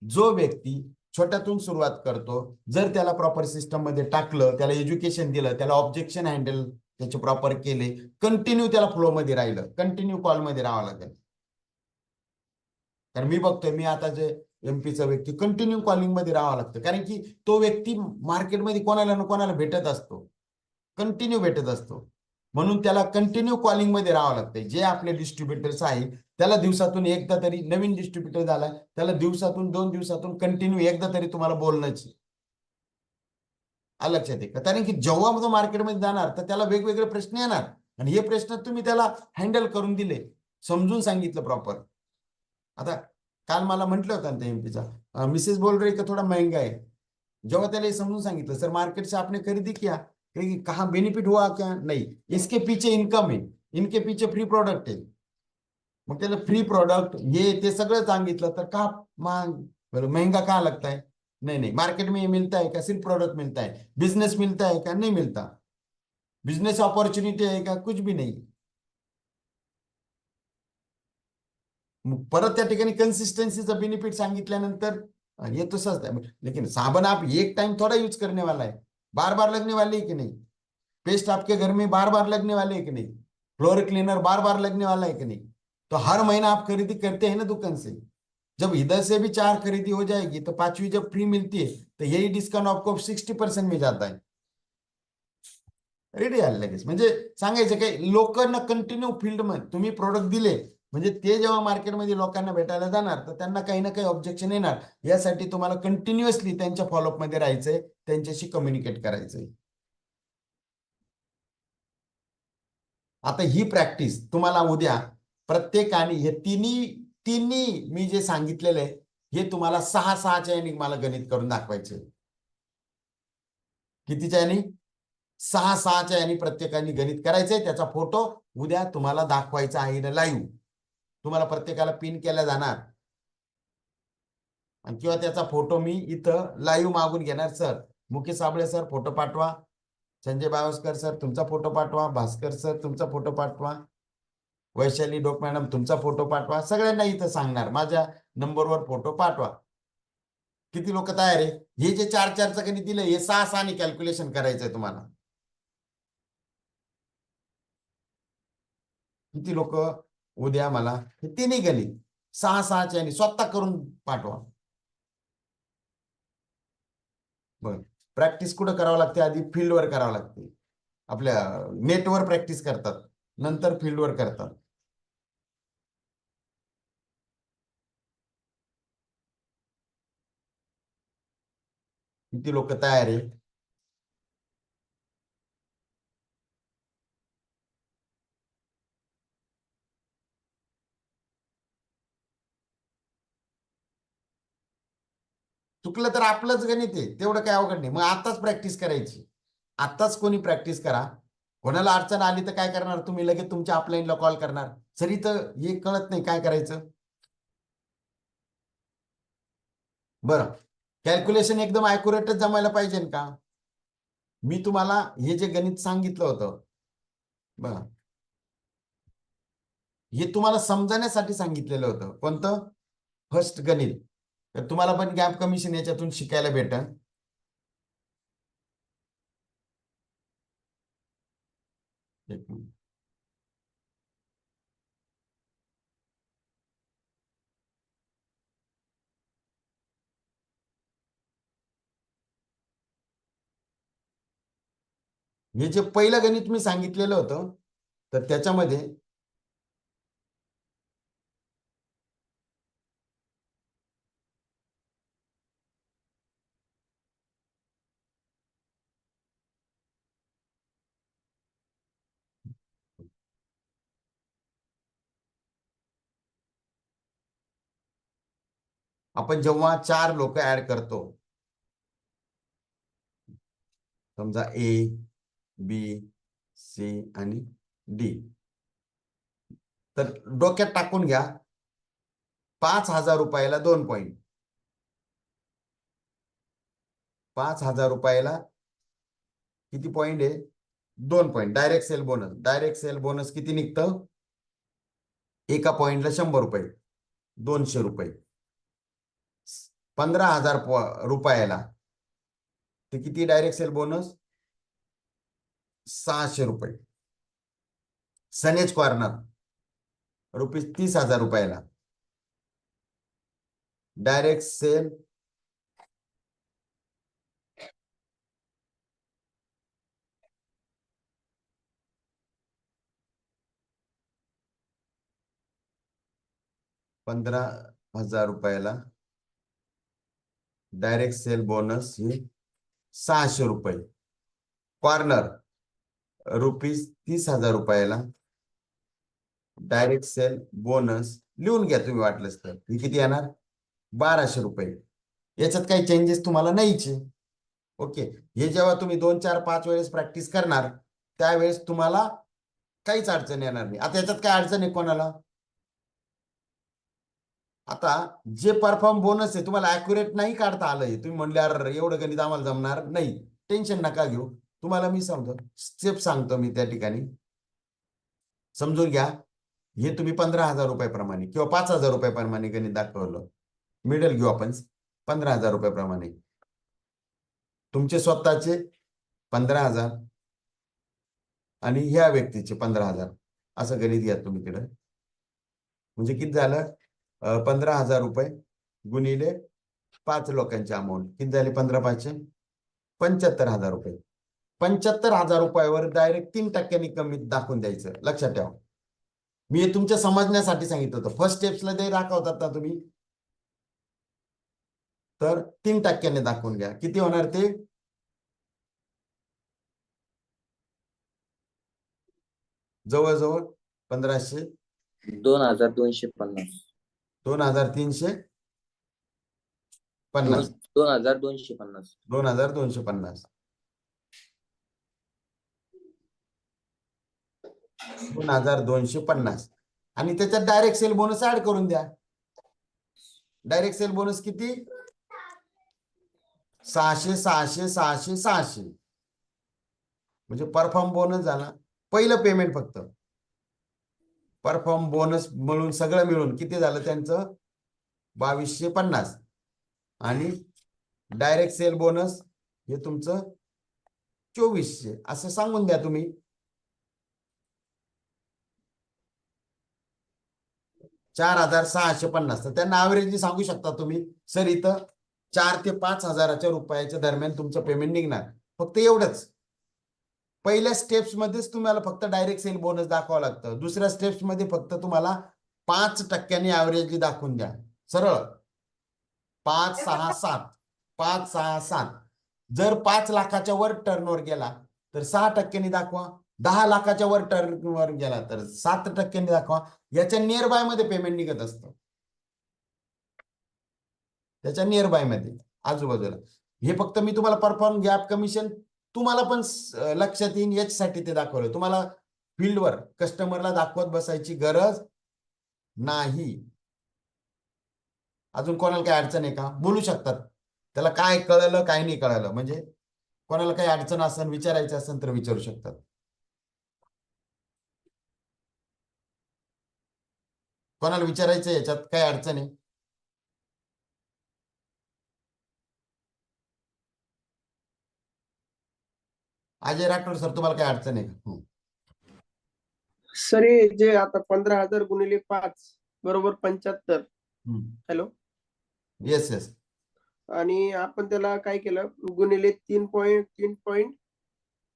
जो व्यक्ती छोट्यातून सुरुवात करतो, जर त्याला प्रॉपर सिस्टम मध्ये टाकलं, त्याला एज्युकेशन दिलं, त्याला ऑब्जेक्शन हँडल त्याचे प्रॉपर केले, कंटिन्यू त्याला फ्लो मध्ये राहिलं, कंटिन्यू कॉल मध्ये राहावं लागेल. कारण मी बघतोय, मी आता जे एमपीचा व्यक्ती कंटिन्यू कॉलिंग मध्ये राहावं लागतं, कारण की तो व्यक्ती मार्केटमध्ये कोणाला ना कोणाला भेटत असतो, कंटिन्यू भेटत असतो, म्हणून त्याला कंटिन्यू कॉलिंग मध्ये राहावं लागतं. जे आपले डिस्ट्रीब्युटर्स आहेत, त्याला दिवसातून एकदा तरी, नवीन डिस्ट्रीब्युटर झाला त्याला दिवसातून 2 दिवसातून कंटिन्यू एकदा तरी तुम्हाला बोलणंच लक्षात आहे का. कारण की जेव्हा तो मार्केटमध्ये जाणार, तर त्याला वेगवेगळे प्रश्न येणार, आणि हे प्रश्न तुम्ही त्याला हँडल करून दिले, समजून सांगितलं प्रॉपर. आता काल मला म्हटलं होतं ना एमपीचा, मिसेस बोल रही का थोडा महंगा है, जेव्हा त्याला समजून सांगितलं, सर मार्केट से आपने खरीदी किया, कहाँ बेनिफिट हुआ क्या, नहीं, इसके पीछे इनकम है, इनके पीछे फ्री प्रोडक्ट है, मग त्याला फ्री प्रोडक्ट ये ते सगळं सांगितलं, तर का महंगा कहाँ लगता है, नहीं नहीं, मार्केट में ये मिलता है क्या, सिर्फ प्रोडक्ट मिलता है, बिजनेस मिलता है क्या, नहीं मिलता, बिजनेस अपॉर्च्युनिटी है क्या, कुछ भी नहीं. परत त्या ठिकाणी कन्सिस्टन्सीचा बेनिफिट सांगितल्यानंतर ये तो सस्ता है, लेकिन साबन आप एक टाइम थोड़ा यूज करने वाला है, बार बार लगने वाले है कि नहीं, पेस्ट आपके घर में बार बार लगने वाले है कि नहीं, फ्लोर क्लीनर बार बार लगने वाला है कि नहीं. तो हर महीना आप खरीदी करते हैं ना दुकान से, जब इधर से भी 4 खरीदी हो जाएगी, तो 5वीं जब फ्री मिलती है, तो यही डिस्काउंट आपको 60% में जाता है. रेडी आले लगेच. म्हणजे सांगायचं काय, लोकांना कंटिन्यू फील्ड मध्ये तुम्ही प्रोडक्ट दिले, म्हणजे ते जेव्हा मार्केटमध्ये लोकांना भेटायला जाणार, तर त्यांना काही ना काही ऑब्जेक्शन येणार, यासाठी तुम्हाला कंटिन्युअसली त्यांच्या फॉलोअप मध्ये राहायचंय, त्यांच्याशी कम्युनिकेट करायचंय. आता ही प्रॅक्टिस तुम्हाला उद्या प्रत्येकाने, हे तिन्ही मी जे सांगितलेलं आहे, हे तुम्हाला 6-6च्या याने मला गणित करून दाखवायचे. कितीच्या याने? 6-6च्या याने प्रत्येकाने गणित करायचंय, त्याचा फोटो उद्या तुम्हाला दाखवायचा आहे लाईव्ह, तुम्हाला प्रत्येकाला पिन केला जाणार, आणि किंवा त्याचा फोटो मी इथं लाईव्ह मागून घेणार, sir Mukesh Sable sir photo पाठवा, संजय बावस्कर सर तुमचा फोटो पाठवा, भास्कर सर तुमचा फोटो पाठवा, वैशाली डोक मॅडम तुमचा फोटो पाठवा, सगळ्यांना इथं सांगणार, माझ्या नंबरवर फोटो पाठवा. किती लोक तयार आहे? हे जे 4-4चं गणित दिलं, हे 6-6ने कॅल्क्युलेशन करायचंय तुम्हाला. किती लोक उद्या मला हे तिन्ही गणित 6-6च्या याने स्वतः करून पाठवा. बघ, प्रॅक्टिस कुठं करावं लागते, आधी फील्डवर करावं लागते, आपल्या नेटवर प्रॅक्टिस करतात, नंतर फील्डवर करतात. किती लोक तयार आहे? चुकलं तर आपलंच गणित आहे, तेवढं काय अवघड नाही. मग आताच प्रॅक्टिस करायची, आताच कोणी प्रॅक्टिस करा. कोणाला अडचण आली तर काय करणार तुम्ही? लगेच तुमच्या अपलाईनला कॉल करणार. सर इथं हे कळत नाही, काय करायचं? बरं, कॅल्क्युलेशन एकदम ॲक्युरेटच जमायला पाहिजे का? मी तुम्हाला हे जे गणित सांगितलं होतं बघा, हे तुम्हाला समजण्यासाठी सांगितलेलं होतं. कोणतं? फर्स्ट गणित. तर तुम्हाला पण गॅप कमिशन याच्यातून शिकायला भेटेल. एक मिनिट. हे जे पहिलं गणित मी सांगितलेलं होतं, तर त्याच्यामध्ये आपण जेव्हा 4 लोक ऍड करतो, समजा ए, बी, सी आणि डी, तर डोक्यात टाकून घ्या 5,000 रुपयाला 2 पॉईंट. 5,000 रुपयाला किती पॉईंट आहे? 2 point. Direct sale bonus. Direct sale bonus किती निघतं? एका पॉईंटला 100 रुपये, 200 रुपये. 15,000 रुपयाला ते किती डायरेक्ट सेल बोनस? 600 रुपये. सनेज कॉर्नर ₹30,000 रुपयाला direct sale ₹15,000 direct sale bonus हे 600 रुपये. कॉर्नर ₹30,000 रुपयाला डायरेक्ट सेल बोनस लिहून घ्या तुम्ही वाटलंच तर. हे किती येणार? 1,200 रुपये. याच्यात काही चेंजेस तुम्हाला नाहीचे. ओके, हे जेव्हा तुम्ही 2, 4, 5 वेळेस प्रॅक्टिस करणार त्यावेळेस तुम्हाला काहीच अडचण येणार नाही. आता याच्यात काय अडचण आहे कोणाला? आता जे परफॉर्म बोनस आहे तुम्हाला ॲक्युरेट नाही काढता आलंय, तुम्ही म्हणले अरे एवढं गणित आम्हाला जमणार नाही, टेन्शन नका घेऊ. तुम्हाला मी सांगतो, स्टेप सांगतो मी त्या ठिकाणी, समजून घ्या. हे तुम्ही 15,000 रुपयाप्रमाणे किंवा 5,000 रुपयाप्रमाणे गणित दाखवलं. मिडल घेऊ आपण 15,000 रुपयाप्रमाणे. तुमचे स्वतःचे 15,000 आणि ह्या व्यक्तीचे 15,000 असं गणित घ्या तुम्ही तिकडे. म्हणजे किती झालं? 15,000 रुपये गुणिले 5 लोकांची अमाऊंट किती झाली? 15 5 75,000 रुपये. 75,000 रुपयावर डायरेक्ट 3% कमी दाखवून द्यायचं. लक्षात ठेवा, मी हे तुमच्या समजण्यासाठी सांगितलं होतं. फर्स्ट स्टेप्सला जे दाखवतात ना तुम्ही, तर 3% दाखवून घ्या. किती होणार ते? जवळजवळ 1,500 2,250 2,350 2,250 2,250 2,250 आणि त्याच्यात डायरेक्ट सेल बोनस ऍड करून द्या. डायरेक्ट सेल बोनस किती? 600 600 600 600. म्हणजे परफॉर्म बोनस झाला. पहिलं पेमेंट फक्त परफॉर्म बोनस मिळून सगळं मिळून किती झालं त्यांचं? 2,250. आणि डायरेक्ट सेल बोनस हे तुमचं 2,400 असं सांगून द्या तुम्ही. 4,650. तर त्यांना ॲव्हरेजली सांगू शकता तुम्ही, सर इथं 4 ते 5,000 रुपयाच्या दरम्यान तुमचं पेमेंट निघणार. फक्त एवढंच. पहिल्या स्टेप्स मध्येच तुम्हाला फक्त डायरेक्ट सेल बोनस दाखवावं लागतं. दुसऱ्या स्टेप्स मध्ये फक्त तुम्हाला 5% ॲव्हरेजली दाखवून द्या. सरळ 5 6 7 5 6 7 जर 5 लाखाच्या वर टर्नओव्हर गेला तर 6% दाखवा, 10 लाखाच्या वर टर्नओव्हर गेला तर 7% दाखवा. याच्या नियर बाय मध्ये पेमेंट निघत असतं, त्याच्या नियर बाय मध्ये आजूबाजूला. हे फक्त मी तुम्हाला परफॉर्म गॅप कमिशन तुम्हाला पण लक्षात येईल याच्यासाठी ते दाखवलं. तुम्हाला फील्डवर कस्टमरला दाखवत बसायची गरज नाही. अजून कोणाला काही अडचण आहे का? बोलू शकतात. त्याला काय कळलं काय नाही कळलं, म्हणजे कोणाला काही अडचण असेल विचारायचं असेल तर विचारू शकतात. कोणाला विचारायचं याच्यात काय अडचण आहे? अजय राठोड सर, तुम्हाला काय अडचण आहे का? सर हे जे आता 15,000 गुणिले 5 बरोबर 75. हॅलो. Yes yes. आणि आपण त्याला काय केलं गुणिले 3.3%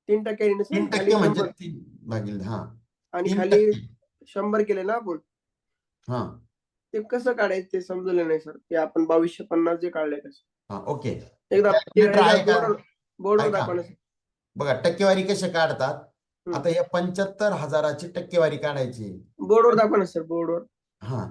3% म्हणजे 3 भागिले आणि 3% खाली 100 केले ना आपण. हा ते कसं काढायचं ते समजलं नाही सर. ते आपण 2250 जे काढले कसं. ओके. एकदा आहे का? बोर्डवर ऐका. दाखवा ना. बघा टक्केवारी कशी काढतात. आता या 75,000ची टक्केवारी काढायची. बोर्डवर दाखवा ना सर. बोर्डवर. हा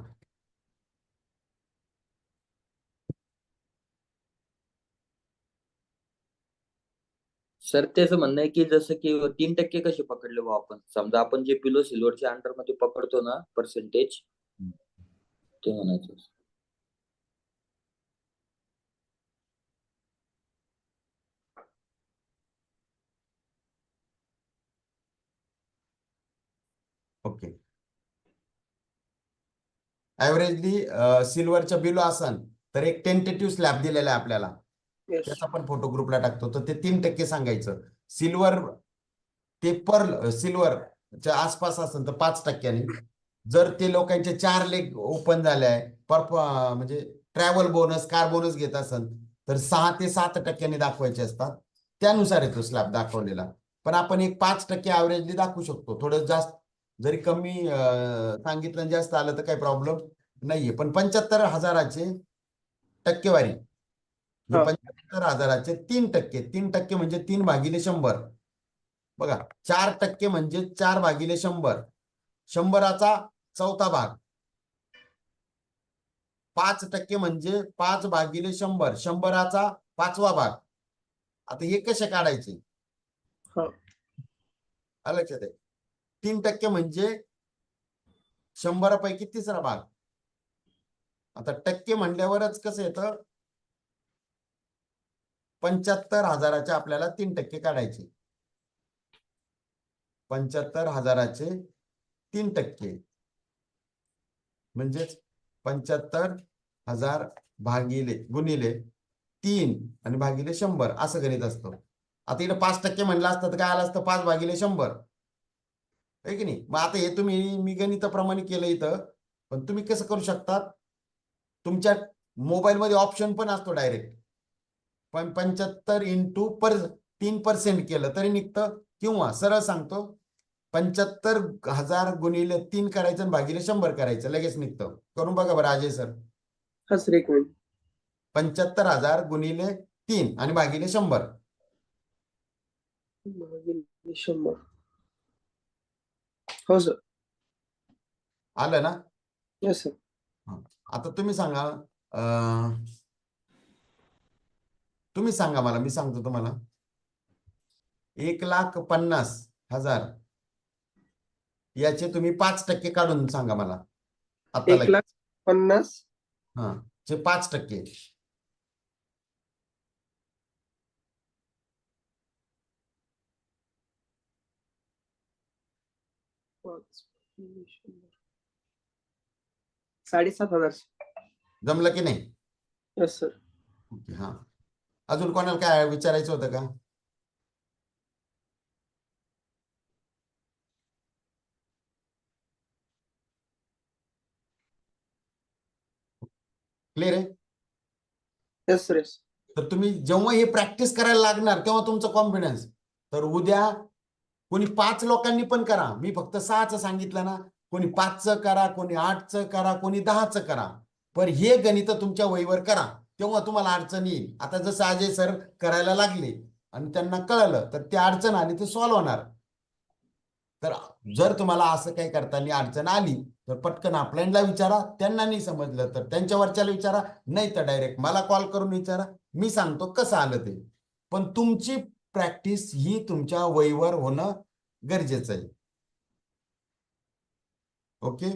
सर त्याचं म्हणणं आहे की जसं की 3% कसे पकडले बा आपण, समजा आपण जे बिलो सिल्वरच्या अंडर मध्ये पकडतो ना पर्सेंटेज, ते म्हणायचं. ओके. ऍव्हरेजली सिल्वरच्या बिलो असन तर एक टेंटेटिव्ह स्लॅब दिलेला आहे आपल्याला, येस. त्याचा पण फोटो ग्रुपला टाकतो. तर ते 3% सांगायचं. सिल्वर ते पर्ल सिल्वरच्या आसपास असेल तर 5%. जर ते लोकांचे 4 लेग ओपन झाले आहे, म्हणजे ट्रॅव्हल बोनस कार बोनस घेत असेल तर 6 ते 7% दाखवायचे असतात. त्यानुसार येतो स्लॅब दाखवलेला. पण आपण एक 5% ऍव्हरेजली दाखवू शकतो. थोडं जास्त जरी कमी सांगितलं जास्त आलं तर काही प्रॉब्लेम नाहीये. पण 75,000चे टक्केवारी, 75,000चे 3%. 3% म्हणजे 3/100. बघा 4% म्हणजे 4/100. 100चा चौथा भाग. 5% म्हणजे 5/100. 100चा 5वा भाग. आता हे कसे काढायचे? लक्षात आहे. 3% म्हणजे 100पैकी 3रा भाग. आता टक्के म्हणल्यावरच कसं येतं, 75,000चे आपल्याला 3% काढायचे. 75,000चे 3% म्हणजेच 75,000 गुणिले 3 आणि भागिले 100 असं गणित असतं. आता इकडे 5% म्हणलं असतं तर काय आलं असतं, 5/100 आहे की नाही. मग आता हे मी गणिताप्रमाणे केलं इथं. पण तुम्ही कसं करू शकता, तुमच्या मोबाईलमध्ये ऑप्शन पण असतो डायरेक्ट. पण 75 इंटू 3% केलं तरी निघतं, किंवा सरळ सांगतो 75,000 गुणिले 3 करायचं आणि भागिले 100 करायचं, लगेच निघतं. करून बघा बरं अजय सर. हा सर एक मिनिट. 75,000 गुणिले 3 आणि भागिले 100. 100. हो सर. आलं ना? Yes sir. आता तुम्ही सांगा, मला, मी सांगतो तुम्हाला. 1,50,000 याचे तुम्ही 5% काढून सांगा मला आता. 1,50,000 हा चे 5%. पाच 7,500. जमलं की नाही? Yes sir. ओके. हा अजून कोणाला काय विचारायचं होतं का? क्लिअर आहे? Yes sir. येस. तर तुम्ही जेव्हा हे प्रॅक्टिस करायला लागणार तेव्हा तुमचं कॉन्फिडन्स. तर उद्या कोणी 5 लोकांनी पण करा. मी फक्त 6चं सांगितलं ना. कोणी 5चं करा, कोणी 8चं करा, कोणी 10चं करा. पण हे गणित तुमच्या वहीवर करा. तेव्हा तुम्हाला अडचण येईल. आता जसं अजय सर करायला लागले आणि त्यांना कळलं तर ती अडचण आली ते सॉल्व्ह होणार. तर जर तुम्हाला असं काही करताना अडचण आली तर पटकन अपलाईनला विचारा, त्यांना नाही समजलं तर त्यांच्या वरच्याला विचारा, नाही तर डायरेक्ट मला कॉल करून विचारा, मी सांगतो कसं आलं ते. पण तुमची प्रॅक्टिस ही तुमच्या वहीवर होणं गरजेचं आहे. ओके.